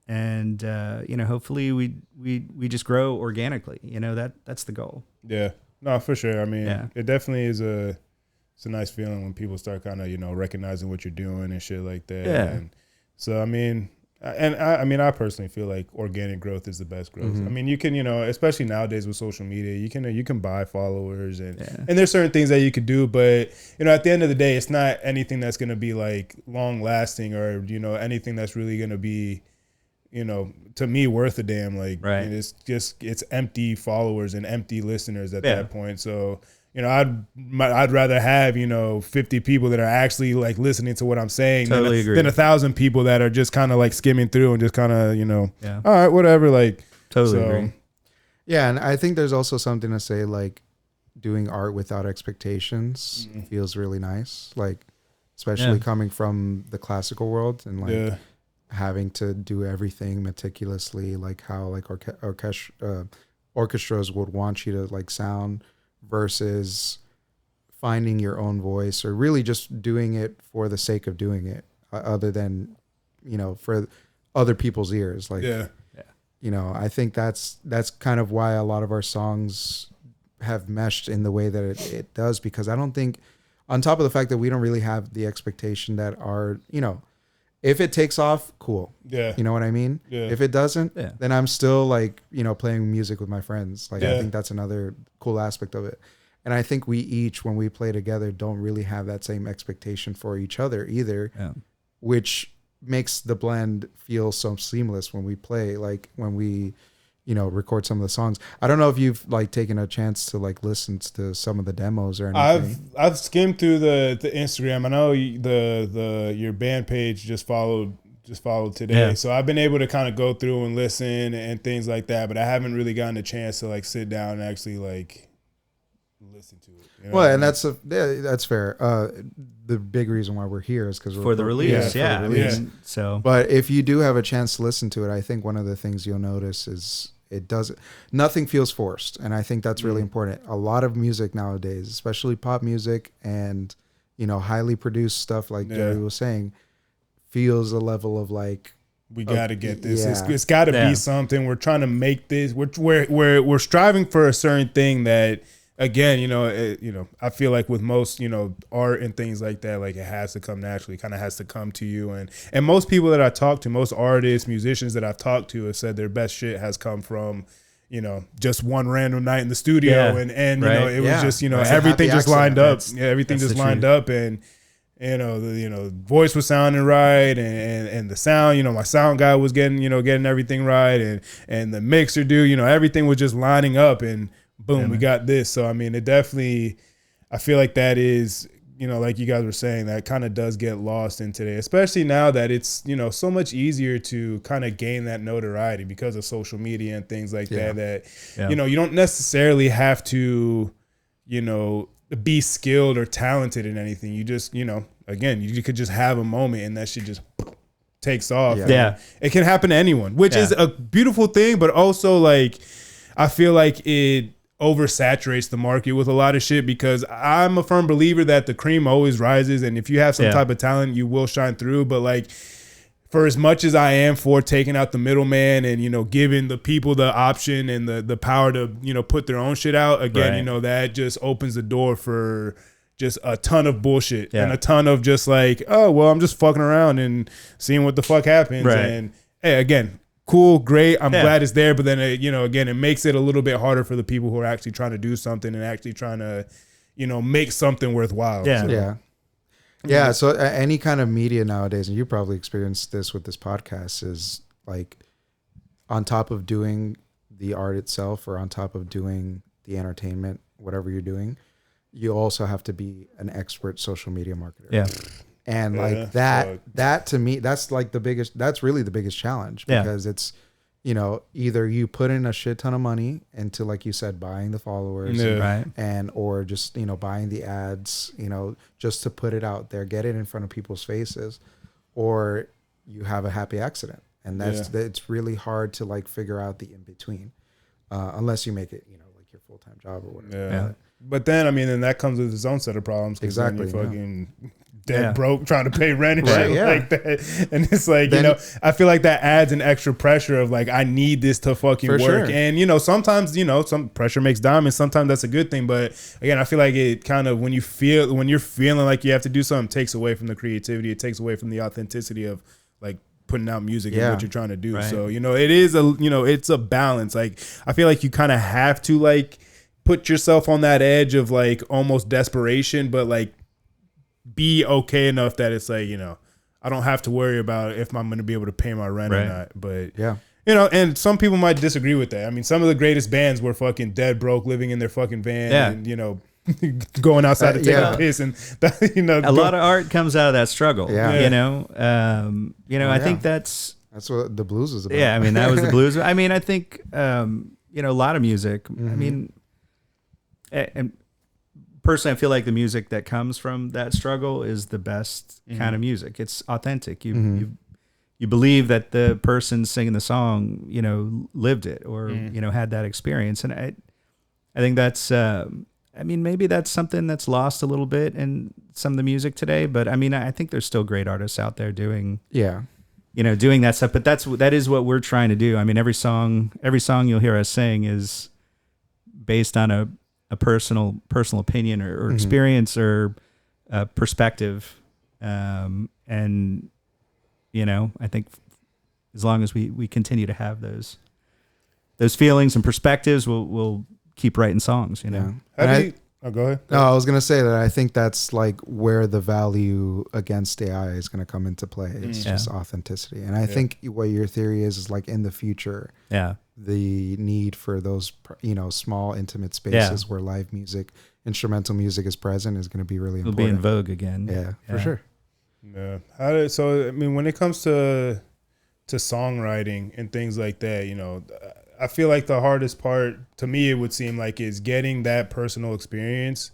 And you know, hopefully we just grow organically. You know, that's the goal. Yeah, no, for sure. I mean, it definitely is it's a nice feeling when people start kind of, you know, recognizing what you're doing and shit like that. Yeah. And so I mean, I personally feel like organic growth is the best growth. Mm-hmm. I mean, you can, you know, especially nowadays with social media, you can buy followers and there's certain things that you could do, but you know, at the end of the day, it's not anything that's going to be like long lasting or, you know, anything that's really going to be, you know, to me worth a damn. Like, right. It's empty followers and empty listeners at that point. So, you know, I'd rather have, you know, 50 people that are actually like listening to what I'm saying than 1,000 people that are just kind of like skimming through and just kind of, you know, all right, whatever. Like, totally agree. Yeah, and I think there's also something to say like doing art without expectations feels really nice. Like, especially coming from the classical world and like having to do everything meticulously, like how like orchestras would want you to like sound, versus finding your own voice or really just doing it for the sake of doing it, other than, you know, for other people's ears. Like, you know, I think that's kind of why a lot of our songs have meshed in the way that it does, because I don't think, on top of the fact that we don't really have the expectation that our, you know, if it takes off, cool. Yeah. You know what I mean? Yeah. If it doesn't, then I'm still like, you know, playing music with my friends. Like, I think that's another cool aspect of it. And I think we each, when we play together, don't really have that same expectation for each other either, which makes the blend feel so seamless when we play, like when we, you know, record some of the songs. I don't know if you've like taken a chance to like listen to some of the demos or anything. I've skimmed through the Instagram. I know your band page just followed today. So I've been able to kind of go through and listen and things like that, but I haven't really gotten a chance to like sit down and actually like listen to it. You know well, and that's fair. The big reason why we're here is because for the release. So, but if you do have a chance to listen to it, I think one of the things you'll notice is nothing feels forced, and I think that's really important. A lot of music nowadays, especially pop music and, you know, highly produced stuff, like Jerry was saying, feels a level of like, we got to get this. It's got to be something. We're trying to make this. We're striving for a certain thing that. Again, you know, I feel like with most, you know, art and things like that, like it has to come naturally, kind of has to come to you. And most people that I talk to, most artists, musicians that I've talked to have said their best shit has come from, you know, just one random night in the studio. And you know, it was just, you know, everything just lined up. Everything just lined up. And, you know, the voice was sounding right. And the sound, you know, my sound guy was getting everything right. And the mixer dude, you know, everything was just lining up, and boom, we got this. So, I mean, it definitely, I feel like that is, you know, like you guys were saying, that kind of does get lost in today, especially now that it's, you know, so much easier to kind of gain that notoriety because of social media and things like that, you know, you don't necessarily have to, you know, be skilled or talented in anything. You just, you know, again, you could just have a moment and that shit just takes off. Yeah. It can happen to anyone, which is a beautiful thing, but also like, I feel like it oversaturates the market with a lot of shit, because I'm a firm believer that the cream always rises, and if you have some type of talent, you will shine through. But like, for as much as I am for taking out the middleman and, you know, giving the people the option and the power to, you know, put their own shit out, again, you know, that just opens the door for just a ton of bullshit and a ton of just like, oh, well, I'm just fucking around and seeing what the fuck happens. And hey, again, cool, great. I'm glad it's there. But then, you know, again, it makes it a little bit harder for the people who are actually trying to do something and actually trying to, you know, make something worthwhile. Yeah. So any kind of media nowadays, and you probably experienced this with this podcast, is like on top of doing the art itself or on top of doing the entertainment, whatever you're doing, you also have to be an expert social media marketer. Yeah. And like that to me, that's like that's really the biggest challenge, because it's, you know, either you put in a shit ton of money into, like you said, buying the followers, right, and or just, you know, buying the ads, you know, just to put it out there, get it in front of people's faces, or you have a happy accident, and that's it's really hard to like figure out the in between, unless you make it, you know, like your full-time job or whatever. Yeah. But then, I mean, then that comes with its own set of problems. Exactly. You're fucking dead broke trying to pay rent and Right, shit like that. And it's like, then, you know, I feel like that adds an extra pressure of like, I need this to fucking work. Sure. And, you know, sometimes, you know, some pressure makes diamonds. Sometimes that's a good thing. But again, I feel like it kind of, when you're feeling like you have to do something, it takes away from the creativity. It takes away from the authenticity of like putting out music and what you're trying to do. Right. So, you know, it is it's a balance. Like, I feel like you kind of have to like put yourself on that edge of like almost desperation, but like, be okay enough that it's like, you know, I don't have to worry about if I'm going to be able to pay my rent or not. But you know, and some people might disagree with that. I mean, some of the greatest bands were fucking dead broke, living in their fucking van, and you know, going outside to take a piss, and that, you know, a lot of art comes out of that struggle. You know, I think that's what the blues is about. Yeah, I mean, that was the blues. I mean, I think you know, a lot of music. I mean, and personally, I feel like the music that comes from that struggle is the best kind of music. It's authentic. You believe that the person singing the song, you know, lived it or you know, had that experience. And I think that's I mean, maybe that's something that's lost a little bit in some of the music today. But I mean, I think there's still great artists out there doing you know, doing that stuff. But that is what we're trying to do. I mean, every song you'll hear us sing is based on a personal opinion or experience or perspective. And, you know, I think as long as we continue to have those feelings and perspectives, we'll keep writing songs, you know? Go ahead. No, I was going to say that I think that's like where the value against AI is going to come into play. It's just authenticity. And I think what your theory is like in the future, the need for those, you know, small intimate spaces where live music, instrumental music is present is going to be really important. It'll be in vogue again. Yeah, for sure. Yeah. So, I mean, when it comes to songwriting and things like that, you know, I feel like the hardest part to me, it would seem like, is getting that personal experience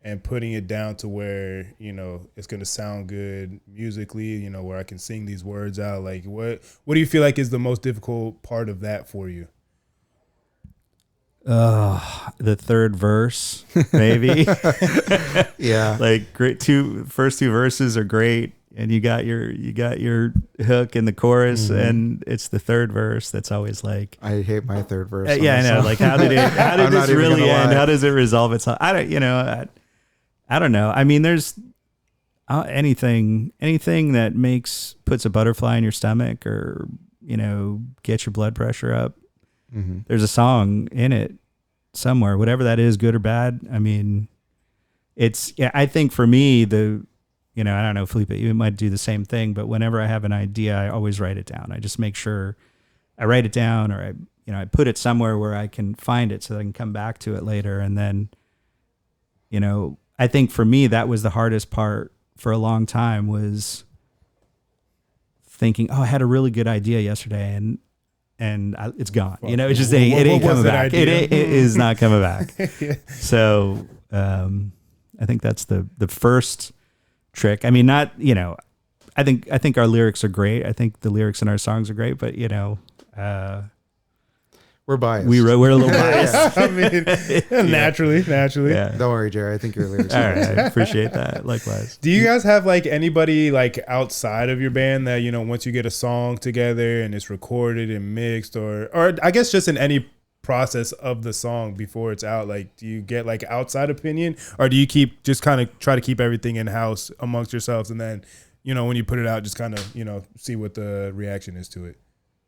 and putting it down to where, you know, it's going to sound good musically, you know, where I can sing these words out. Like, what do you feel like is the most difficult part of that for you? The third verse, maybe. Like first two verses are great. And you got your hook in the chorus, and it's the third verse that's always like. I hate my third verse. I know. Like, how did this really end? How does it resolve itself? I don't know. I mean, there's anything that puts a butterfly in your stomach, or you know, get your blood pressure up. There's a song in it somewhere, whatever that is, good or bad. I mean, I think for me, you know, I don't know, Felipe, you might do the same thing, but whenever I have an idea, I always write it down. I just make sure I write it down, or I put it somewhere where I can find it so that I can come back to it later. And then, you know, I think for me, that was the hardest part for a long time, was thinking, oh, I had a really good idea yesterday and it's gone. You know, it's just, it ain't coming back. It is not coming back. So I think that's the first trick. I mean, not, you know, I think our lyrics are great. I think the lyrics in our songs are great, but you know, we're biased. We're a little biased. I mean, naturally. Yeah. Don't worry, Jerry. I think your lyrics are great. I appreciate that. Likewise. Do you guys have like anybody like outside of your band that, you know, once you get a song together and it's recorded and mixed, or I guess just in any process of the song before it's out, like, do you get like outside opinion, or do you just kind of try to keep everything in house amongst yourselves, and then, you know, when you put it out, just kind of, you know, see what the reaction is to it?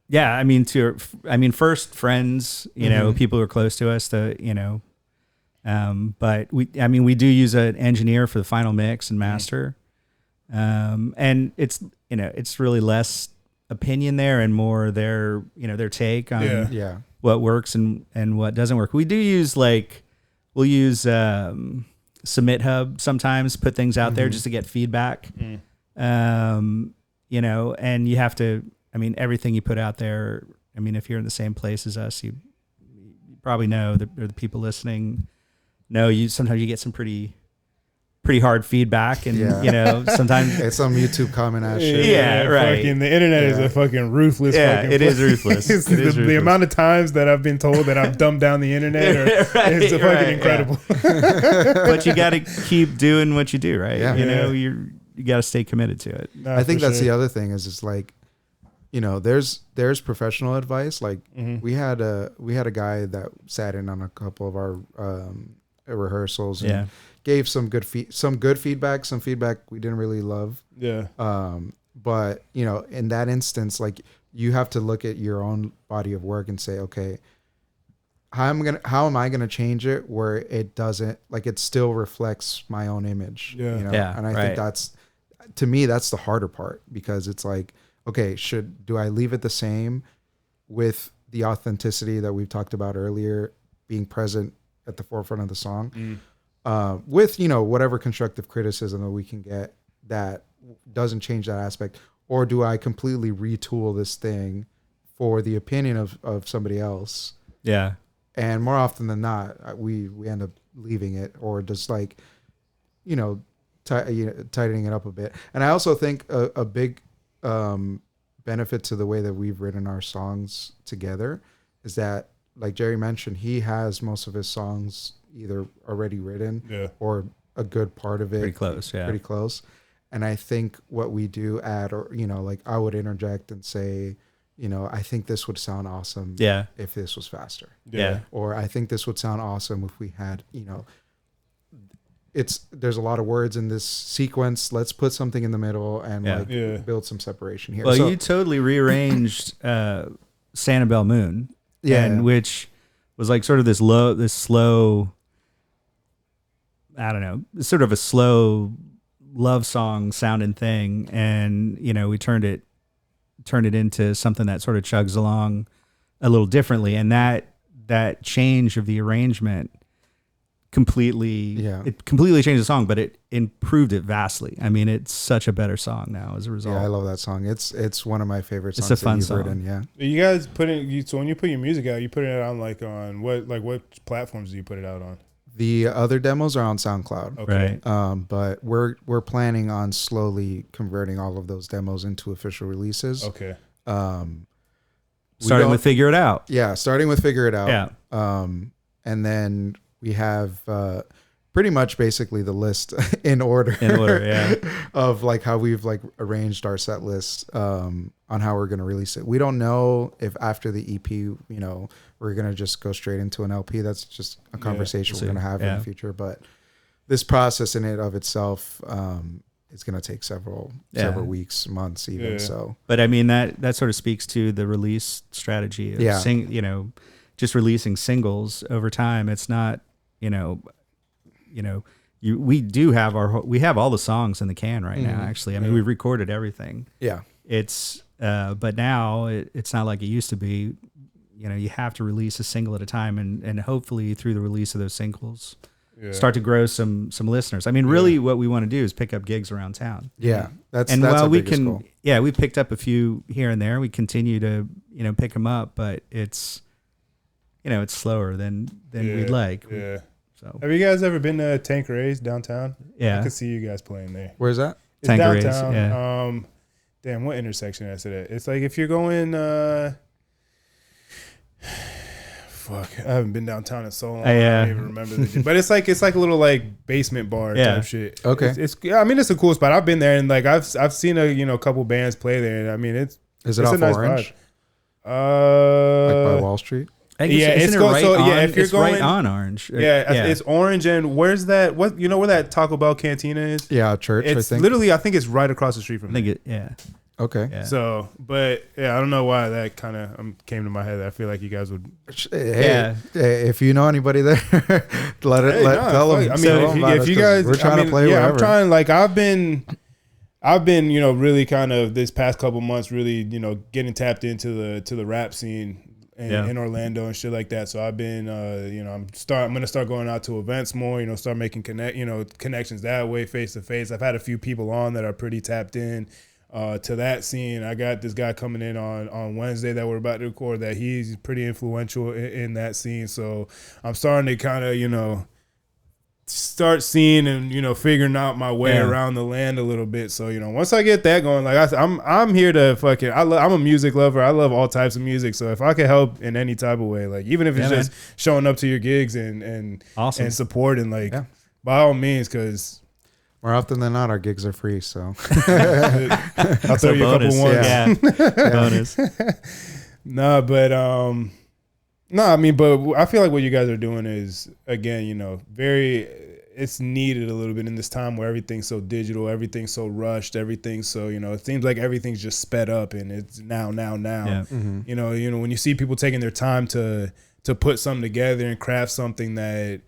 Yeah, I mean, first friends, you know, people who are close to us, you know, but we do use an engineer for the final mix and master, and it's, you know, it's really less opinion there and more their take on what works and what doesn't work. We do use we'll use Submit Hub sometimes, put things out there just to get feedback. You know, and you have to, I mean, everything you put out there I mean, if you're in the same place as us, you probably know or the people listening know sometimes you get some pretty hard feedback, and sometimes it's some YouTube comment ass shit. Yeah, right. The internet is a fucking ruthless. Yeah, it is ruthless. The amount of times that I've been told that I've dumbed down the internet is fucking incredible. Yeah. But you got to keep doing what you do, right? Yeah. You got to stay committed to it. No, I think that's the other thing is it's like, there's professional advice. Like we had a guy that sat in on a couple of our rehearsals and gave some good feedback, some feedback we didn't really love. Yeah. But in that instance, like you have to look at your own body of work and say, okay, how am I gonna change it where it doesn't, like, it still reflects my own image. Yeah. And I think that's, to me, that's the harder part, because it's like, okay, do I leave it the same with the authenticity that we've talked about earlier being present at the forefront of the song, with whatever constructive criticism that we can get that doesn't change that aspect, or do I completely retool this thing for the opinion of somebody else? Yeah. And more often than not, we end up leaving it, or just like tightening it up a bit. And I also think a big benefit to the way that we've written our songs together is that, like Jerry mentioned, he has most of his songs either already written or a good part of it pretty close. And I think what we do add, or like I would interject and say, I think this would sound awesome if this was faster. Or I think this would sound awesome if we had, there's a lot of words in this sequence. Let's put something in the middle and build some separation here. Well, you totally rearranged Sanibel Moon. And which was like sort of this slow, I don't know, sort of a slow love song sounding thing. And, we turned it into something that sort of chugs along a little differently. And that change of the arrangement completely changed the song, but it improved it vastly. I mean, it's such a better song now as a result. Yeah, I love that song. It's one of my favorite songs. It's a fun song. Written, yeah. You guys so when you put your music out, you put it out on what platforms do you put it out on? The other demos are on SoundCloud. Okay. Right. But we're planning on slowly converting all of those demos into official releases. Okay. Starting with Figure It Out. Yeah, starting with Figure It Out. Yeah. And then we have pretty much basically the list in order. Of like how we've like arranged our set list on how we're going to release it. We don't know if after the EP, we're going to just go straight into an LP. That's just a conversation we're going to have in the future. But this process in it of itself is going to take several weeks, months even. So, but I mean that sort of speaks to the release strategy of just releasing singles over time. It's not, we have all the songs in the can right now. Actually, I mean, we've recorded everything. Yeah, it's but now it's not like it used to be. You have to release a single at a time, and hopefully through the release of those singles, start to grow some listeners. I mean, really, what we want to do is pick up gigs around town. Yeah, that's while we can, goal. We picked up a few here and there. We continue to pick them up, but it's it's slower than we'd like. Yeah. So, have you guys ever been to Tanqueray's downtown? Yeah, I could see you guys playing there. Where's that? It's downtown. Yeah. Damn, what intersection is it at? It's like if you're going. Fuck, I haven't been downtown in so long. I don't even remember but it's like a little like basement bar type shit. Okay. It's a cool spot. I've been there and like I've seen a couple bands play there. And I mean it's off nice Orange? Like by Wall Street? It's right on Orange. It's Orange, and where's that? What where that Taco Bell cantina is? Yeah, church. It's I think. Literally, I think it's right across the street from. Okay. Yeah. So, but I don't know why that kind of came to my head. I feel like you guys would. Hey, if you know anybody there, tell them. I mean, if you guys, we're trying to play. Yeah, whatever. I'm trying. Like I've been, really kind of this past couple months, really, getting tapped into the rap scene. In Orlando and shit like that. So I've been, I'm gonna start going out to events more. Start making connections that way, face to face. I've had a few people on that are pretty tapped in. to that scene. I got this guy coming in on Wednesday that we're about to record that he's pretty influential in that scene. So I'm starting to kind of, start seeing and, figuring out my way around the land a little bit. So, once I get that going, like I'm here to I'm a music lover. I love all types of music. So if I could help in any type of way, like even if it's just showing up to your gigs and awesome. and supporting, like by all means, because more often than not, our gigs are free. So I'll throw you a couple ones. Yeah. Bonus. But I feel like what you guys are doing is, again, it's needed a little bit in this time where everything's so digital, everything's so rushed, everything's so, it seems like everything's just sped up and it's now. Yeah. Mm-hmm. When you see people taking their time to put something together and craft something that,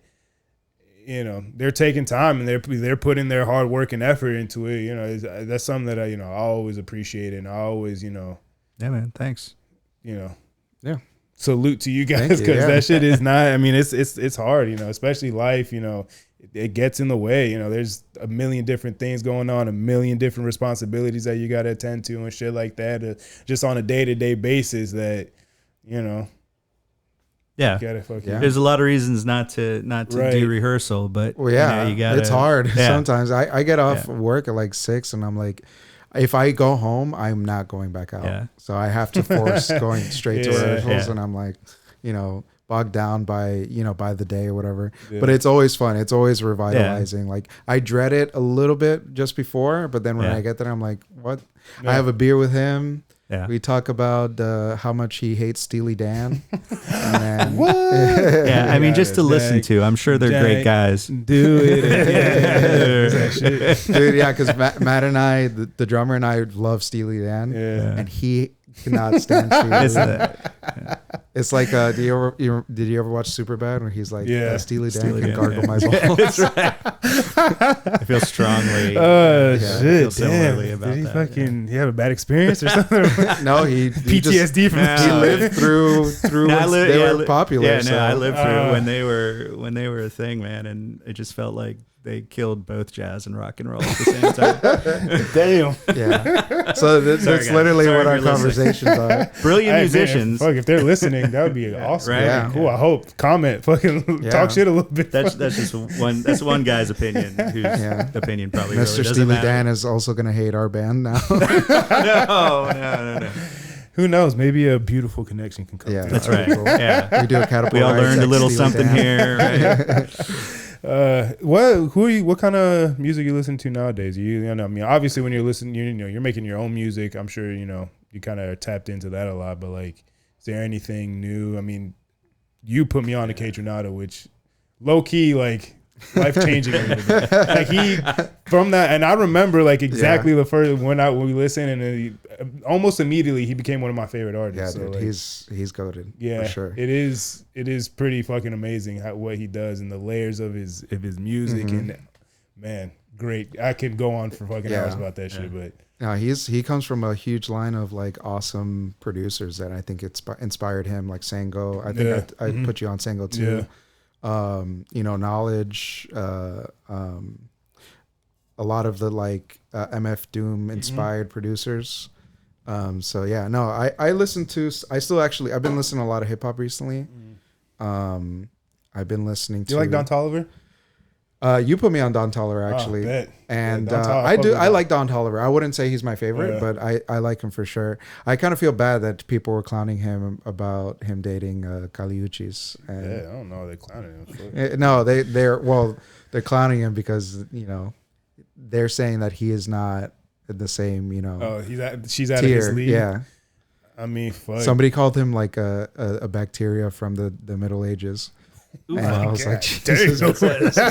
they're taking time and they're putting their hard work and effort into it, that's something that I always appreciate, and I always, yeah, man, thanks. Yeah. Salute to you guys, because that shit is not, it's hard, especially life, it gets in the way, there's a million different things going on, a million different responsibilities that you got to attend to and shit like that, just on a day-to-day basis that, there's a lot of reasons not to do rehearsal, but you gotta, it's hard. Sometimes I get off work at like 6 and I'm like, if I go home, I'm not going back out. Yeah. So I have to force going straight to rehearsals, and I'm like, bogged down by the day or whatever. Yeah. But it's always fun. It's always revitalizing. Yeah. Like I dread it a little bit just before, but then when I get there, I'm like, what? Yeah. I have a beer with him. Yeah. We talk about how much he hates Steely Dan. And what? Yeah, I mean, just to listen to. I'm sure they're great guys. Do it. Dude, yeah, because Matt and I, the drummer and I love Steely Dan. Yeah. And he cannot stand Steely Dan. It's like, did you ever watch Superbad where he's like, Steely Dan can gargle my balls? That's right. I feel strongly. Oh, shit. Similarly about did he that. Did he have a bad experience or something? No, he PTSD from he lived through when they were popular. Yeah, no, I lived through when they were a thing, man, and it just felt like they killed both jazz and rock and roll at the same time. Damn. Yeah. So that's literally what our conversations are. Brilliant musicians. Man, fuck, if they're listening, that would be awesome. Right? Yeah. Cool. I hope. Comment. Fucking talk shit a little bit. That's just one. That's one guy's opinion. Whose opinion probably Mr. Really Steely matter. Dan is also going to hate our band now. No. Who knows? Maybe a beautiful connection can come. Yeah, that's right. Cool. Yeah, we do a Catapult We all Rides learned a little Steely something Dan. here. Right? What kind of music you listen to nowadays? Obviously when you're listening, you're making your own music. I'm sure you kind of tapped into that a lot. But like, is there anything new? I mean, you put me on to K-Tronado, which low key like life changing a little bit. Like from that, and I remember like exactly the first when we listened, and almost immediately he became one of my favorite artists. Yeah, dude, so he's goated. Yeah, for sure. It is pretty fucking amazing what he does and the layers of his music, and man, great. I could go on for fucking hours about that shit, but. He comes from a huge line of like awesome producers that I think inspired him, like Sango. I think I put you on Sango too. Yeah. Knowledge, a lot of the like MF Doom inspired producers. I listen to, I've been listening to a lot of hip hop recently. I've been listening to. You like Don Toliver? You put me on Don Toliver actually, and I like Don Toliver. I wouldn't say he's my favorite, but I like him for sure. I kind of feel bad that people were clowning him about him dating Kali Uchis. I don't know. They're clowning him. No, they're clowning him because they're saying that he is not the same. She's out tier. Of his league. Yeah. I mean, fuck. Somebody called him like a bacteria from the Middle Ages. Ooh, and I was like, Jesus, that's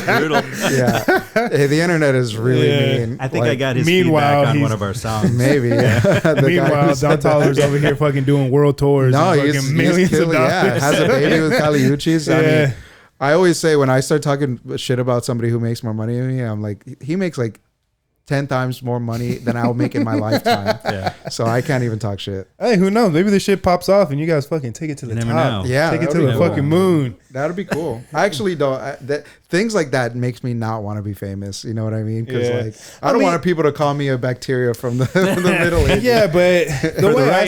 brutal. Yeah, hey, the internet is really mean. I think I got his feedback on one of our songs. Maybe. Meanwhile, Don Toliver's over here fucking doing world tours. No, he's millions of dollars. Yeah, has a baby with Kali Uchis. I mean, I always say when I start talking shit about somebody who makes more money than me, I'm like, he makes like 10 times more money than I'll make in my lifetime. Yeah. So I can't even talk shit. Hey, who knows? Maybe this shit pops off and you guys fucking take it to the never top. know. Yeah, Take it to that'd the be cool. fucking moon. That'd be cool. I actually don't. Things like that makes me not want to be famous. You know what I mean? Because like I don't want people to call me a bacteria from the Middle Ages. Yeah, but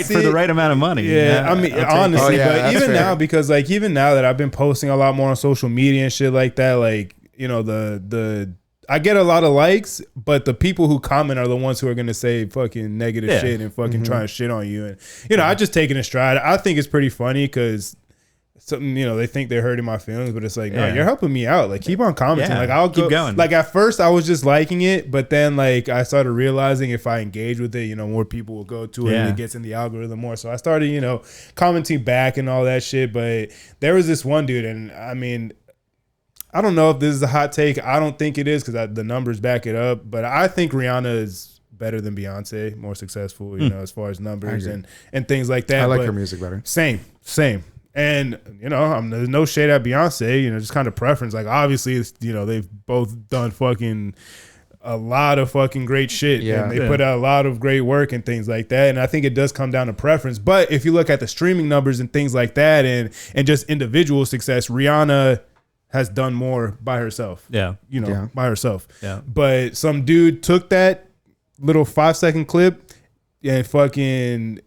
for the right amount of money. Yeah, I mean, honestly, but even fair. now, because like even now that I've been posting a lot more on social media and shit like that, like, you know, I get a lot of likes, but the people who comment are the ones who are going to say fucking negative shit and fucking try and shit on you. And, you know, I just take it in stride. I think it's pretty funny because something, you know, they think they're hurting my feelings, but it's like, no, you're helping me out. Like, keep on commenting. Yeah, like, I'll keep go, going. like, at first I was just liking it, but then, like, I started realizing if I engage with it, you know, more people will go to it and it gets in the algorithm more. So I started, you know, commenting back and all that shit. But there was this one dude, and I mean, I don't know if this is a hot take. I don't think it is because the numbers back it up. But I think Rihanna is better than Beyonce, more successful, you know, as far as numbers and things like that. I like but her music better. Same. And, you know, there's no shade at Beyonce, you know, just kind of preference. Like, obviously, it's, you know, they've both done fucking a lot of fucking great shit. Yeah. And they put out a lot of great work and things like that. And I think it does come down to preference. But if you look at the streaming numbers and things like that and just individual success, Rihanna has done more by herself. Yeah. You know, by herself. Yeah. But some dude took that little 5-second clip and fucking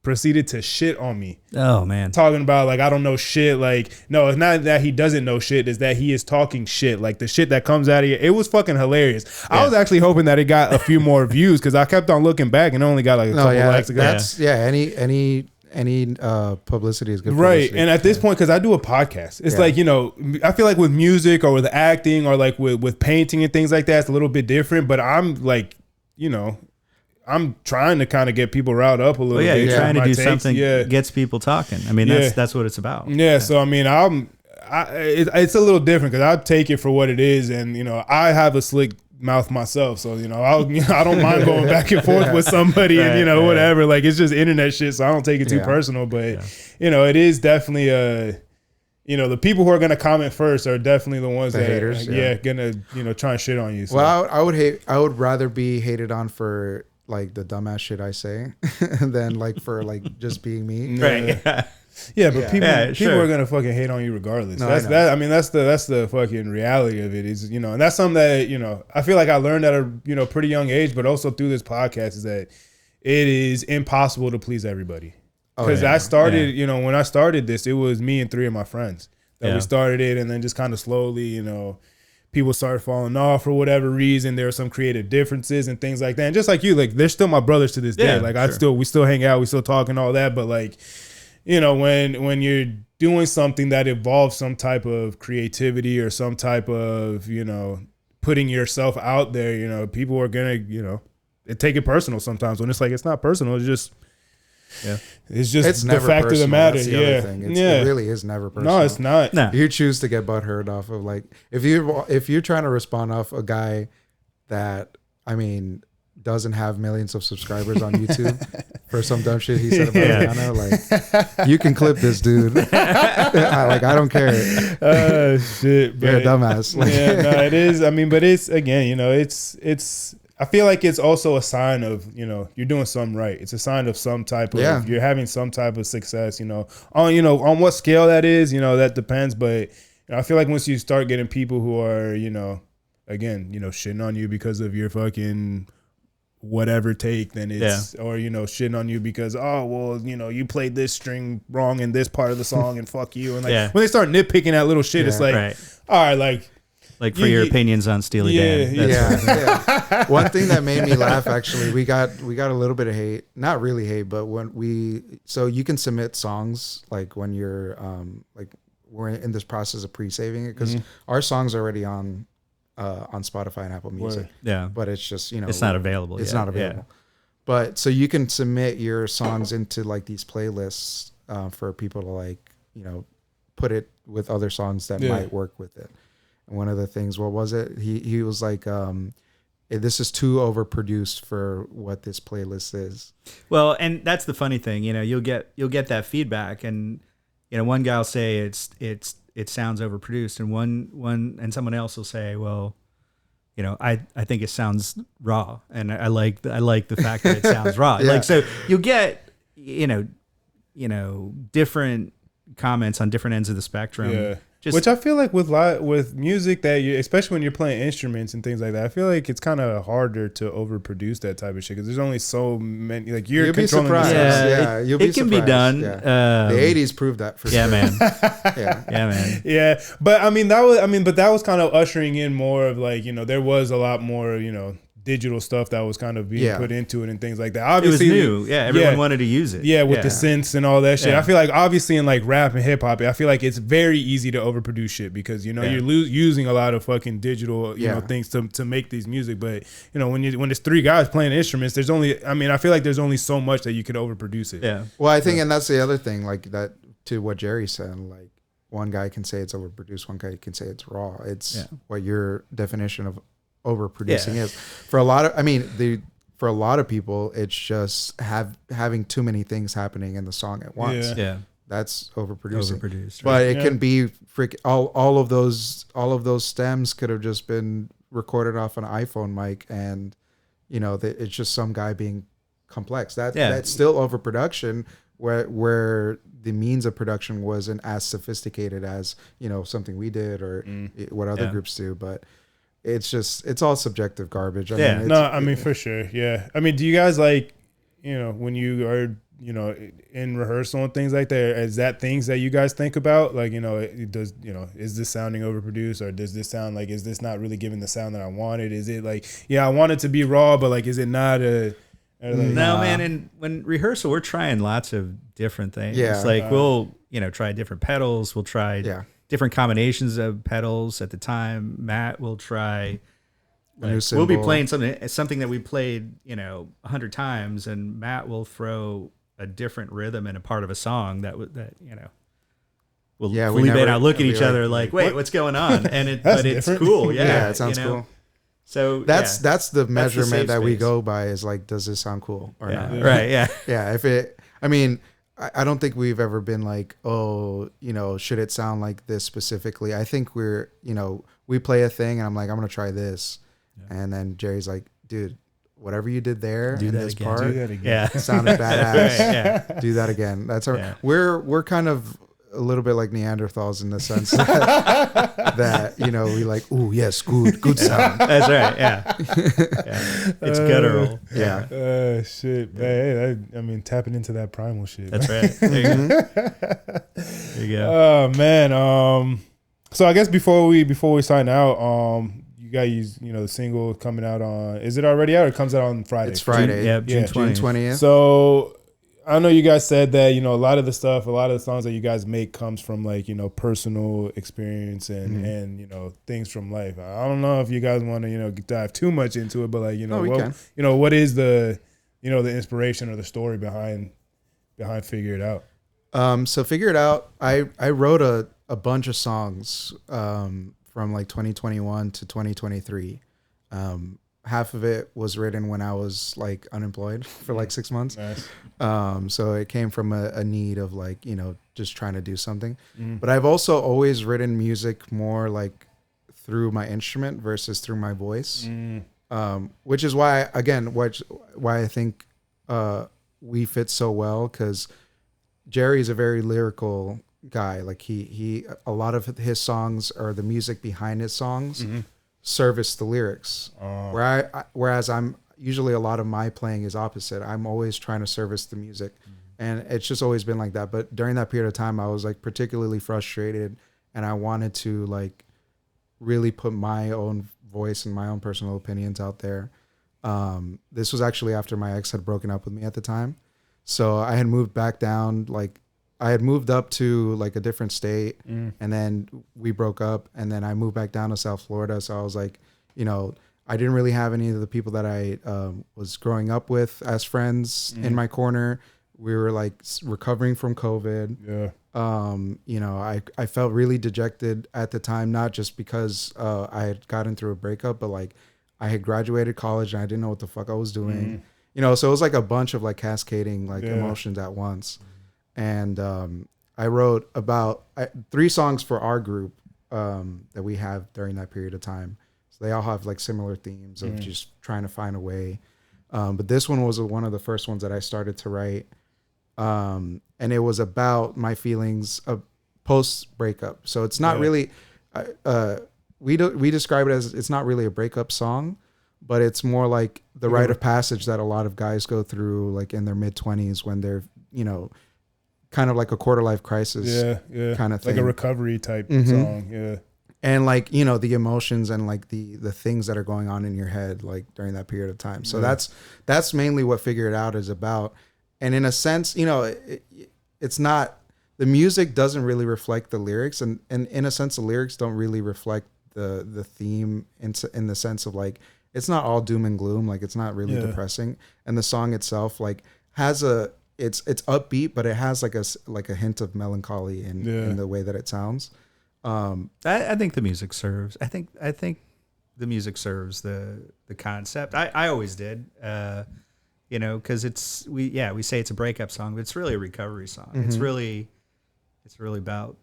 proceeded to shit on me. Oh, man. Talking about, like, I don't know shit. Like, no, it's not that he doesn't know shit. It's that he is talking shit. Like, the shit that comes out of you. It was fucking hilarious. Yeah. I was actually hoping that it got a few more views because I kept on looking back and it only got like a couple likes. Any publicity is good. Right. Publicity. And at this point, because I do a podcast, it's like, you know, I feel like with music or with acting or like with painting and things like that, it's a little bit different. But I'm like, you know, I'm trying to kind of get people riled up a little bit. You're trying to do something that gets people talking. I mean, that's what it's about. Yeah. So, I mean, it's a little different because I take it for what it is. And, you know, I have a slick mouth myself, so you know I don't mind going back and forth with somebody and you know whatever, like it's just internet shit, so I don't take it too personal, but you know it is definitely you know the people who are going to comment first are definitely the ones that haters, gonna you know try and shit on you. So. Well, I would rather be hated on for like the dumbass shit I say than like for like just being me. Right. Yeah, but people are gonna fucking hate on you regardless. No, I mean that's the fucking reality of it is, you know, and that's something that, you know, I feel like I learned at a, you know, pretty young age, but also through this podcast is that it is impossible to please everybody. Because I started, you know, when I started this, it was me and 3 of my friends that we started it, and then just kind of slowly, you know, people started falling off for whatever reason. There were some creative differences and things like that. And just like you, like they're still my brothers to this day. Like we still hang out, we still talk and all that, but like, you know, when you're doing something that involves some type of creativity or some type of, you know, putting yourself out there, you know, people are gonna, you know, take it personal sometimes. When it's like it's not personal, it's just it's the fact of the matter. It really is never personal. No, it's not. No. You choose to get butthurt off of like if you're trying to respond off a guy that, I mean, doesn't have millions of subscribers on YouTube for some dumb shit he said about Rihanna, like you can clip this dude. I don't care. Shit, you're a dumbass. Like, no, it is. I mean, but it's again, you know, it's. I feel like it's also a sign of, you know, you're doing something right. It's a sign of some type of you're having some type of success. You know, on what scale that is, you know, that depends. But you know, I feel like once you start getting people who are, you know, again, you know, shitting on you because of your fucking whatever take, then it's or you know shitting on you because you know you played this string wrong in this part of the song and fuck you, and like when they start nitpicking that little shit, it's like all right, like for your opinions on Steely Dan. One thing that made me laugh, actually, we got a little bit of hate, not really hate, but so you can submit songs like when you're like we're in this process of pre-saving it because our songs are already on Spotify and Apple Music. Yeah. But it's just, you know, it's not available. It's not available. Yeah. But so you can submit your songs into like these playlists for people to like, you know, put it with other songs that might work with it. And one of the things, what was it? He was like, this is too overproduced for what this playlist is. Well, and that's the funny thing, you know, you'll get that feedback, and you know, one guy will say it sounds overproduced, and one and someone else will say, well, I think it sounds raw, and I like the fact that it sounds raw. Like, so you'll get, different comments on different ends of the spectrum. Yeah. Which I feel like with music that especially when you're playing instruments and things like that, I feel like it's kind of harder to overproduce that type of shit because there's only so many. Like you'll controlling. Be surprised. You'll be surprised. It can be done. Yeah. The '80s proved that for sure. Man. Yeah, man. Yeah, but that was kind of ushering in more of like there was a lot more digital stuff that was kind of being put into it and things like that. Obviously, it was new. Yeah, everyone wanted to use it. Yeah, with the synths and all that shit. I feel like obviously in like rap and hip hop, I feel like it's very easy to overproduce shit because you're using a lot of fucking digital things to make these music. But when there's three guys playing instruments, there's only I feel like there's only so much that you can overproduce it. Yeah. Well, I think, and that's the other thing, like that to what Jerry said, like one guy can say it's overproduced, one guy can say it's raw. It's what your definition of overproducing is. For a lot of people, it's just having too many things happening in the song at once. Yeah. That's overproducing. Right? But it can be all of those stems could have just been recorded off an iPhone mic, and it's just some guy being complex. That's still overproduction where the means of production wasn't as sophisticated as something we did or what other groups do, but it's all subjective garbage. I mean, for sure. Yeah. I mean, do you guys like, when you are, in rehearsal and things like that, is that things that you guys think about? Like, is this sounding overproduced, or does this sound like, is this not really giving the sound that I wanted? Is it like, I want it to be raw, but like, is it not no, man. And when rehearsal, we're trying lots of different things. Yeah. Like we'll, try different pedals. We'll try different combinations of pedals at the time. Matt will try. We'll be playing something that we played, 100 times, and Matt will throw a different rhythm in a part of a song that Felipe and I look at each other like, wait, what's going on? And it's cool. Yeah, it sounds cool. So that's the measurement that we go by is like, does this sound cool or not? Right. Yeah. Yeah. I don't think we've ever been like, should it sound like this specifically? I think we play a thing and I'm like, I'm going to try this. Yeah. And then Jerry's like, dude, whatever you did there in this part, do that again. Sounded badass. Right, do that again. That's we're kind of a little bit like Neanderthals in the sense that we like, oh yes, good sound. That's right. Yeah. It's guttural. Yeah. Shit, man. Tapping into that primal shit. That's right. There you go. Oh man. So I guess before we sign out, you guys, the single coming out on, is it already out or it comes out on Friday? It's Friday. June 20th. So I know you guys said that, a lot of the songs that you guys make comes from like, personal experience and things from life. I don't know if you guys want to, dive too much into it, but like, what is the, the inspiration or the story behind Figure It Out? So Figure It Out, I wrote a bunch of songs, from like 2021 to 2023. Half of it was written when I was like unemployed for like 6 months. Nice. So it came from a need of like, just trying to do something. But I've also always written music more like through my instrument versus through my voice. Which is why I think we fit so well, because Jerry's a very lyrical guy. Like he a lot of his songs, or the music behind his songs, service the lyrics. Whereas I'm usually, a lot of my playing is opposite. I'm always trying to service the music, and it's just always been like that. But during that period of time, I was like particularly frustrated, and I wanted to like really put my own voice and my own personal opinions out there. This was actually after my ex had broken up with me at the time, so I had moved back down. Like I had moved up to like a different state, and then we broke up, and then I moved back down to South Florida. So I was like, I didn't really have any of the people that I was growing up with as friends in my corner. We were like recovering from COVID. Yeah. I felt really dejected at the time, not just because I had gotten through a breakup, but like I had graduated college and I didn't know what the fuck I was doing. So it was like a bunch of like cascading like emotions at once. And I wrote about 3 songs for our group that we have during that period of time. So they all have like similar themes of just trying to find a way. But this one was one of the first ones that I started to write. And it was about my feelings of post breakup. So it's not really, we describe it as, it's not really a breakup song, but it's more like the rite of passage that a lot of guys go through, like in their mid-20s when they're, you know, kind of like a quarter life crisis kind of thing. Like a recovery type song. Yeah. And like, you know, the emotions and like the things that are going on in your head, like during that period of time. So that's mainly what Figure It Out is about. And in a sense, you know, it's not, the music doesn't really reflect the lyrics. And in a sense, the lyrics don't really reflect the theme in the sense of like, it's not all doom and gloom. Like it's not really depressing. And the song itself like has it's upbeat, but it has like a hint of melancholy in the way that it sounds. I think the music serves. I think the music serves the concept. I always did. You know, because we say it's a breakup song, but it's really a recovery song. It's really about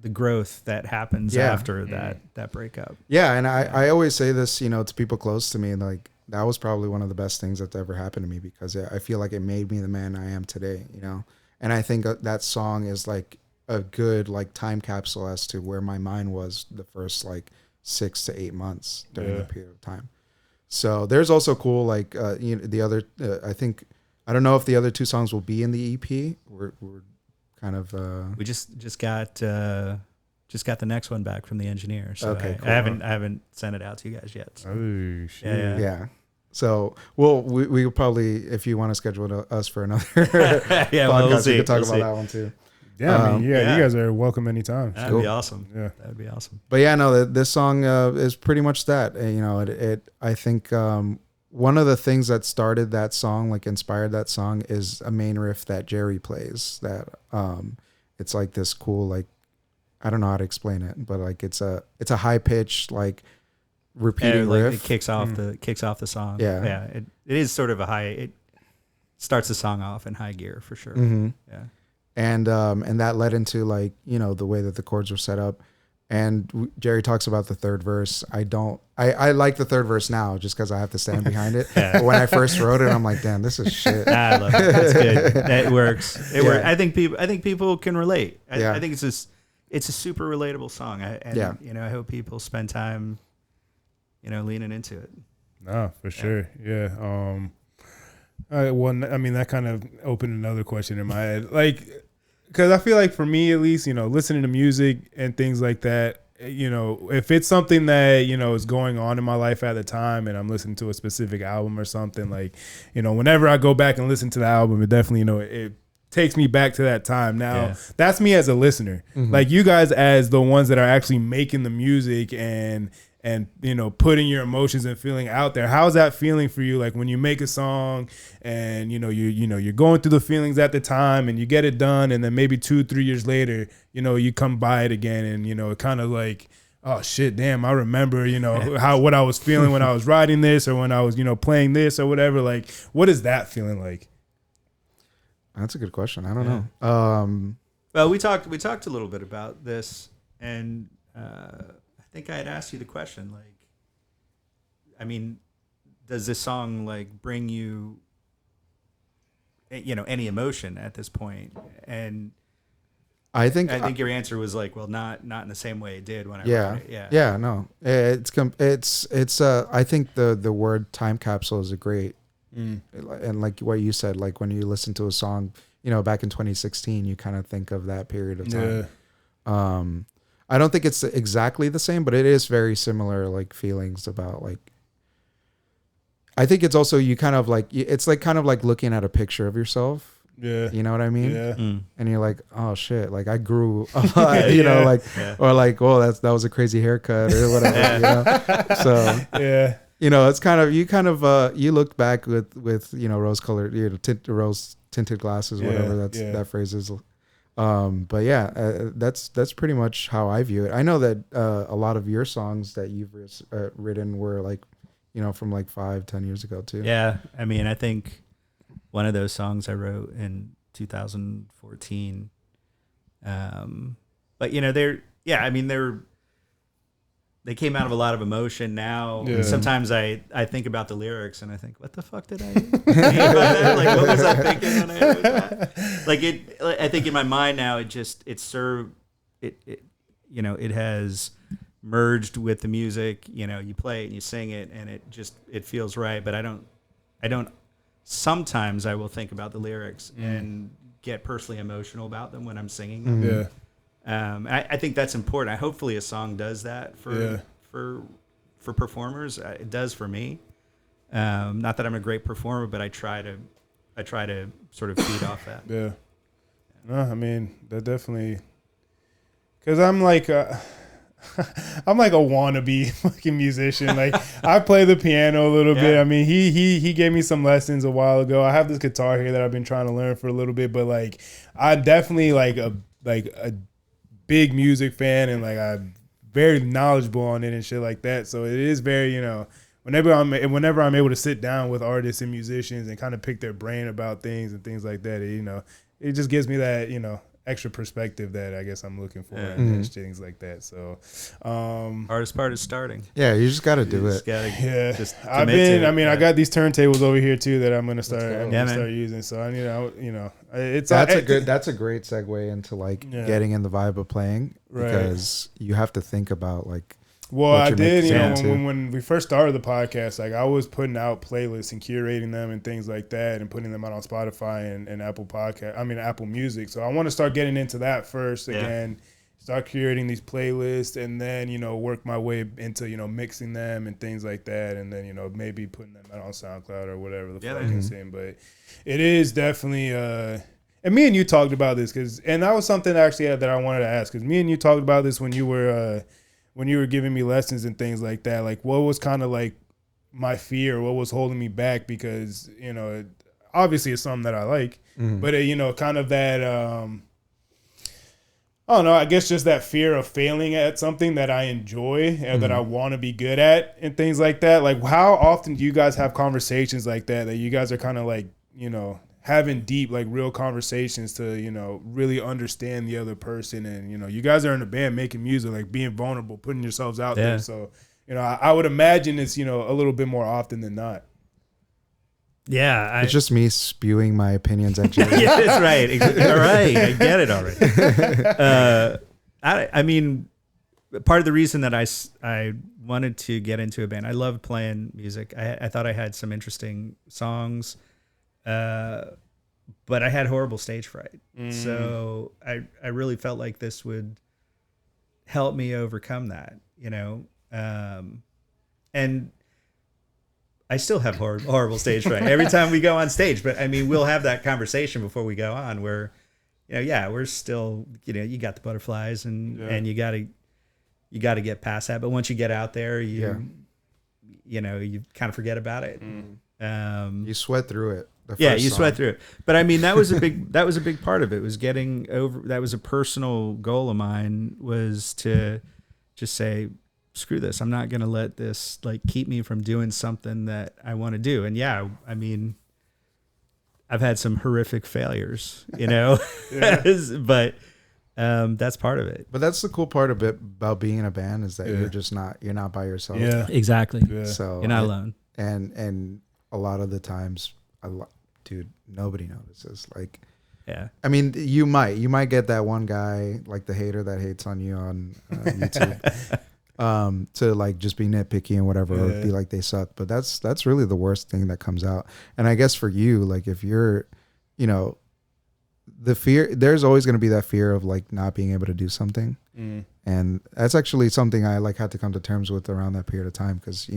the growth that happens after that breakup. Yeah, and I always say this, you know, to people close to me, like that was probably one of the best things that's ever happened to me because I feel like it made me the man I am today, you know. And I think that song is like a good like time capsule as to where my mind was the first like 6 to 8 months during the period of time. So there's also cool like you know, the other I don't know if the other two songs will be in the EP. We're kind of we just got the next one back from the engineer. So okay, cool. I haven't sent it out to you guys yet. So. Oh shit. Yeah. So we'll probably, if you want to schedule us for another podcast, we'll see. we could talk about that one too. Yeah, I mean, you guys are welcome anytime. That'd be awesome. Yeah, that'd be awesome. But yeah, no, this song is pretty much that. You know, it I think one of the things that started that song, like inspired that song, is a main riff that Jerry plays. That it's like this cool, like I don't know how to explain it, but like it's a high pitched like repeating riff. It kicks off the song. Yeah. It is sort of a high. It starts the song off in high gear for sure. Yeah. And that led into like, you know, the way that the chords were set up. And Jerry talks about the third verse. I like the third verse now just because I have to stand behind it. But when I first wrote it, I'm like, damn, this is shit. I love it. That's good. It works. It works. I think people can relate. I think it's a super relatable song. You know, I hope people spend time, you know, leaning into it. No, for sure. Yeah. Well, I mean, that kind of opened another question in my head. Like, because I feel like for me, at least, you know, listening to music and things like that, you know, if it's something that, you know, is going on in my life at the time and I'm listening to a specific album or something, like, you know, whenever I go back and listen to the album, it definitely, you know, it takes me back to that time. Now, that's me as a listener. Like you guys as the ones that are actually making the music and you know, putting your emotions and feeling out there. How's that feeling for you? Like when you make a song and you're going through the feelings at the time and you get it done, and then maybe 2-3 years later, you know, you come by it again and, you know, it kind of like, oh shit, damn, I remember, you know, what I was feeling when I was writing this or when I was, you know, playing this or whatever. Like, what is that feeling like? That's a good question. I don't know. Well, we talked a little bit about this, and I think I had asked you the question, like, I mean, does this song like bring you, you know, any emotion at this point? And I think your answer was like, well, not in the same way it did when I wrote it. Yeah, no, it's I think the word time capsule is a great, and like what you said, like when you listen to a song, you know, back in 2016, you kind of think of that period of time. Yeah. I don't think it's exactly the same, but it is very similar, like feelings about like, I think it's also, you kind of like, it's like kind of like looking at a picture of yourself. Yeah. You know what I mean? Yeah. And you're like, oh shit, like I grew a lot, you know, like, or like, oh, that was a crazy haircut or whatever, you know? So, yeah. You know, it's kind of, you look back with, you know, rose colored, you know, rose tinted glasses, whatever that phrase is. But yeah, that's pretty much how I view it. I know that a lot of your songs that you've written were like, you know, from like 5-10 years ago too. Yeah, I mean, I think one of those songs I wrote in 2014. But you know, they're they came out of a lot of emotion. Now sometimes I think about the lyrics and I think, what the fuck did I think about that? Like, what was I thinking when I wrote that? Like I think in my mind now it has merged with the music. You play it and you sing it and it feels right. But I don't sometimes I will think about the lyrics and get personally emotional about them when I'm singing them. Yeah. I think that's important. Hopefully a song does that for performers. It does for me. Not that I'm a great performer, but I try to sort of feed off that. Yeah. No, I mean, that definitely, because I'm like a wannabe fucking musician. Like, I play the piano a little bit. I mean, he gave me some lessons a while ago. I have this guitar here that I've been trying to learn for a little bit, but like, I'm definitely like a big music fan, and like I'm very knowledgeable on it and shit like that. So it is very, whenever I'm able to sit down with artists and musicians and kind of pick their brain about things and things like that, it just gives me that, extra perspective that I guess I'm looking for and things like that. So hardest part is starting. Yeah, you just got to do it. I got these turntables over here too that I'm gonna start using. So that's a great segue into like getting in the vibe of playing, because you have to think about like. Well, I did, when we first started the podcast, like I was putting out playlists and curating them and things like that and putting them out on Spotify and Apple Music. So I want to start getting into that first again, start curating these playlists, and then, work my way into, mixing them and things like that. And then, maybe putting them out on SoundCloud or whatever the fuck I'm saying. But it is definitely, and me and you talked about this and that was something actually that I wanted to ask, because me and you talked about this when you were giving me lessons and things like that. Like, what was kind of like my fear? What was holding me back? Because, obviously it's something that I like, but, kind of that, I don't know, I guess just that fear of failing at something that I enjoy and that I want to be good at and things like that. Like, how often do you guys have conversations like that you guys are kind of like, having deep, like real conversations to, really understand the other person. And, you guys are in a band making music, like being vulnerable, putting yourselves out there. So, I would imagine it's, a little bit more often than not. Yeah. It's just me spewing my opinions at you. Yeah, that's right. All right. I get it already. I mean, part of the reason that I wanted to get into a band, I loved playing music. I thought I had some interesting songs. But I had horrible stage fright. So I really felt like this would help me overcome that, and I still have horrible stage fright every time we go on stage. But I mean, we'll have that conversation before we go on where, we're still, you got the butterflies and you got to get past that. But once you get out there, you kind of forget about it. You sweat through it. Sweat through it. But I mean, that was a big part of it, was getting over. That was a personal goal of mine, was to just say, screw this. I'm not going to let this like keep me from doing something that I want to do. And I mean, I've had some horrific failures, but that's part of it. But that's the cool part about being in a band, is that you're not by yourself. Yeah, exactly. Yeah. So you're not alone. And a lot of the times, dude, nobody notices. Like, yeah. I mean, you might get that one guy, like the hater that hates on you on YouTube, to like just be nitpicky and whatever, or be like they suck. But that's really the worst thing that comes out. And I guess for you, like if you're, the fear, there's always going to be that fear of like not being able to do something. And that's actually something I like had to come to terms with around that period of time, because,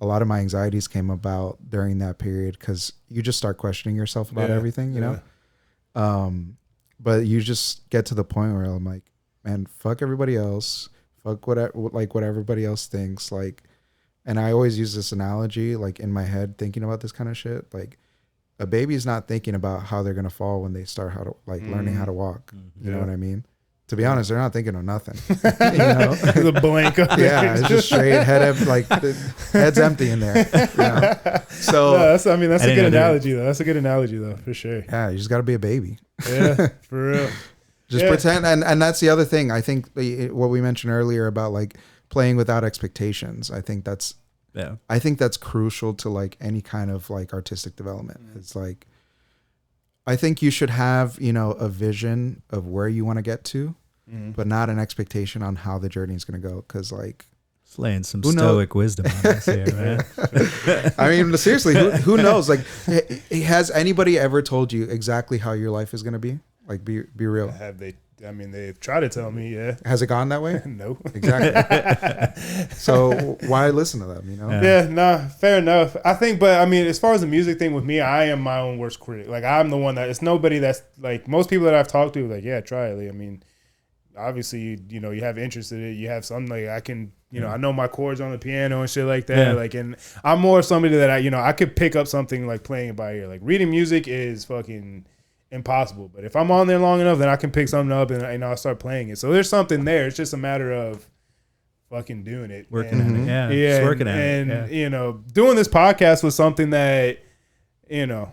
a lot of my anxieties came about during that period, because you just start questioning yourself about everything, but you just get to the point where I'm like, man, fuck everybody else, fuck what everybody else thinks. Like, and I always use this analogy, like in my head, thinking about this kind of shit. Like, a baby's not thinking about how they're going to fall when they start learning how to walk. You know what I mean? To be honest, they're not thinking of nothing. The blank. It's just straight head's empty in there. So that's a good analogy though. That's a good analogy though, for sure. Yeah, you just got to be a baby. Yeah, for real. Just pretend, and that's the other thing. I think what we mentioned earlier about like playing without expectations. I think that's crucial to like any kind of like artistic development. It's like, I think you should have, you know, a vision of where you want to get to, but not an expectation on how the journey is going to go. Cause like, laying some stoic wisdom on us here, man. I mean, seriously, who knows? Like, has anybody ever told you exactly how your life is going to be? Like, be real. Have they? I mean, they've tried to tell me, yeah. Has it gone that way? No. Exactly. So why listen to them, you know? Yeah, nah, fair enough. I think, but I mean, as far as the music thing with me, I am my own worst critic. Like, I'm the one that, it's nobody that's, like, most people that I've talked to, like, yeah, try it. I mean, obviously, you know, you have interest in it. You have something, like, I can, you know, I know my chords on the piano and shit like that. Yeah. Like, and I'm more somebody that I could pick up something, like, playing it by ear. Like, reading music is fucking impossible, but if I'm on there long enough, then I can pick something up and I'll start playing it. So there's something there. It's just a matter of fucking doing it, working at it. Yeah, just working at it. And you know, doing this podcast was something that, you know,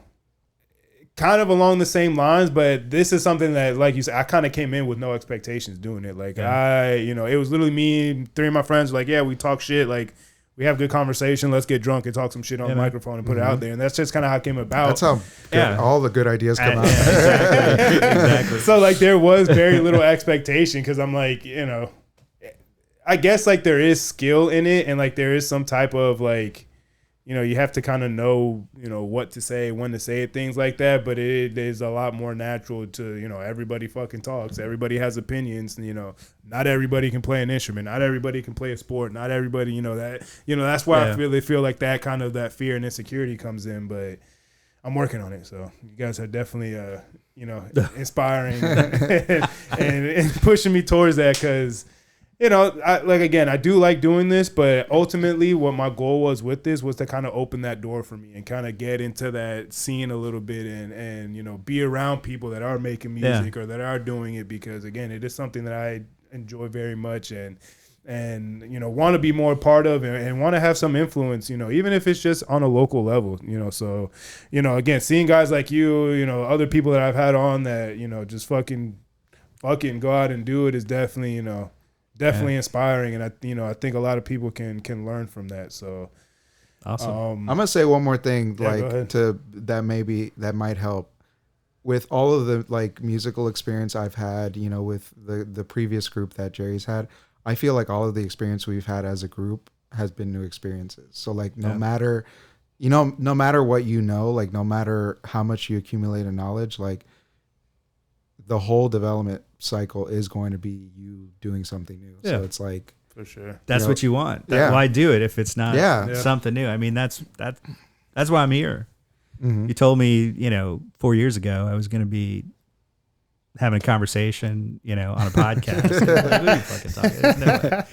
kind of along the same lines, but this is something that, like you said, I kind of came in with no expectations doing it. Like, you know, it was literally me, 3 of my friends were like, yeah, we talk shit, like, we have good conversation. Let's get drunk and talk some shit on the microphone and put it out there. And that's just kind of how it came about. That's how all the good ideas come out. Exactly. So, like, there was very little expectation because I'm like, you know, I guess, like, there is skill in it and, like, there is some type of, like, you know, you have to kind of know, you know, what to say, when to say it, things like that. But it is a lot more natural to, you know, everybody fucking talks. Everybody has opinions. And, you know, not everybody can play an instrument. Not everybody can play a sport. Not everybody, you know, that's why I really feel like that kind of that fear and insecurity comes in. But I'm working on it. So you guys are definitely, you know, inspiring and pushing me towards that because, you know, I do like doing this, but ultimately what my goal was with this was to kind of open that door for me and kind of get into that scene a little bit and you know, be around people that are making music or that are doing it because, again, it is something that I enjoy very much and you know, want to be more a part of and want to have some influence, you know, even if it's just on a local level, you know. So, you know, again, seeing guys like you know, other people that I've had on that, you know, just fucking go out and do it is definitely, you know, inspiring, and I think a lot of people can learn from that. So awesome. I'm gonna say one more thing, like that might help with all of the like musical experience I've had, you know, with the previous group that Jerry's had. I feel like all of the experience we've had as a group has been new experiences. So like no matter what, you know, like no matter how much you accumulate in knowledge, like the whole development cycle is going to be you doing something new. Yeah. So it's like, for sure, that's what you want. Why do it if it's not something new? I mean, that's why I'm here. Mm-hmm. You told me, you know, 4 years ago I was going to be having a conversation, you know, on a podcast. Like, what are you fucking talking? No,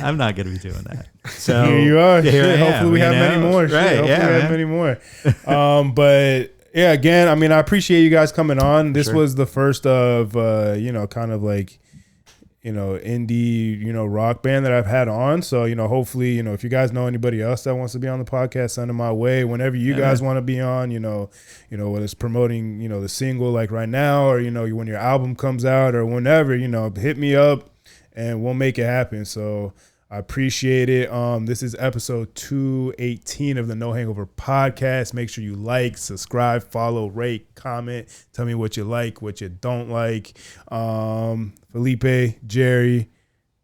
I'm not going to be doing that. So here you are. Here I am. Hopefully we have many more. Right? Hopefully we have many more. But yeah, again, I mean, I appreciate you guys coming on. This was the first of, you know, kind of like, you know, indie, you know, rock band that I've had on. So, you know, hopefully, you know, if you guys know anybody else that wants to be on the podcast, send them my way. Whenever you guys want to be on, you know, whether it's promoting, you know, the single like right now or, you know, when your album comes out or whenever, you know, hit me up and we'll make it happen. So I appreciate it. This is episode 218 of the No Hangover Podcast. Make sure you like, subscribe, follow, rate, comment. Tell me what you like, what you don't like. Felipe, Jerry,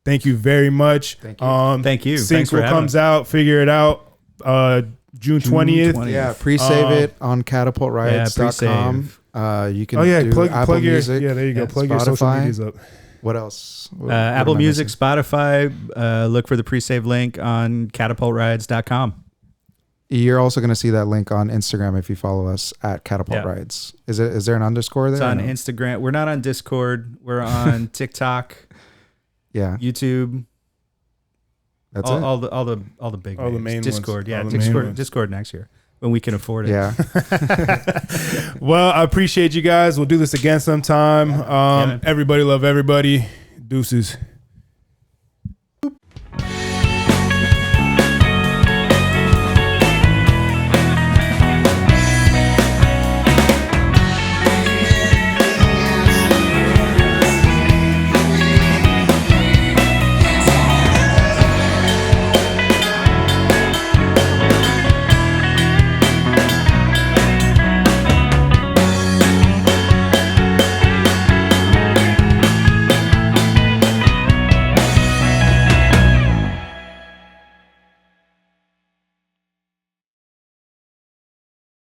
thank you very much. Thank you. Thank you. Single comes out. Figure it out. June 20th. Yeah, pre-save it on catapultrides.com. You can plug Apple your Music. Yeah, there you go. Plug Spotify. your social medias up. What else? Apple Music, Spotify. Look for the pre-save link on catapultrides.com. You're also going to see that link on Instagram if you follow us at Catapult Rides. Is there an underscore there? It's on Instagram. We're not on Discord. We're on TikTok. Yeah. YouTube. That's all the big all names. The main Discord. Ones. Yeah, Discord next year when we can afford it. Yeah. Well, I appreciate you guys. We'll do this again sometime. Everybody love everybody. Deuces.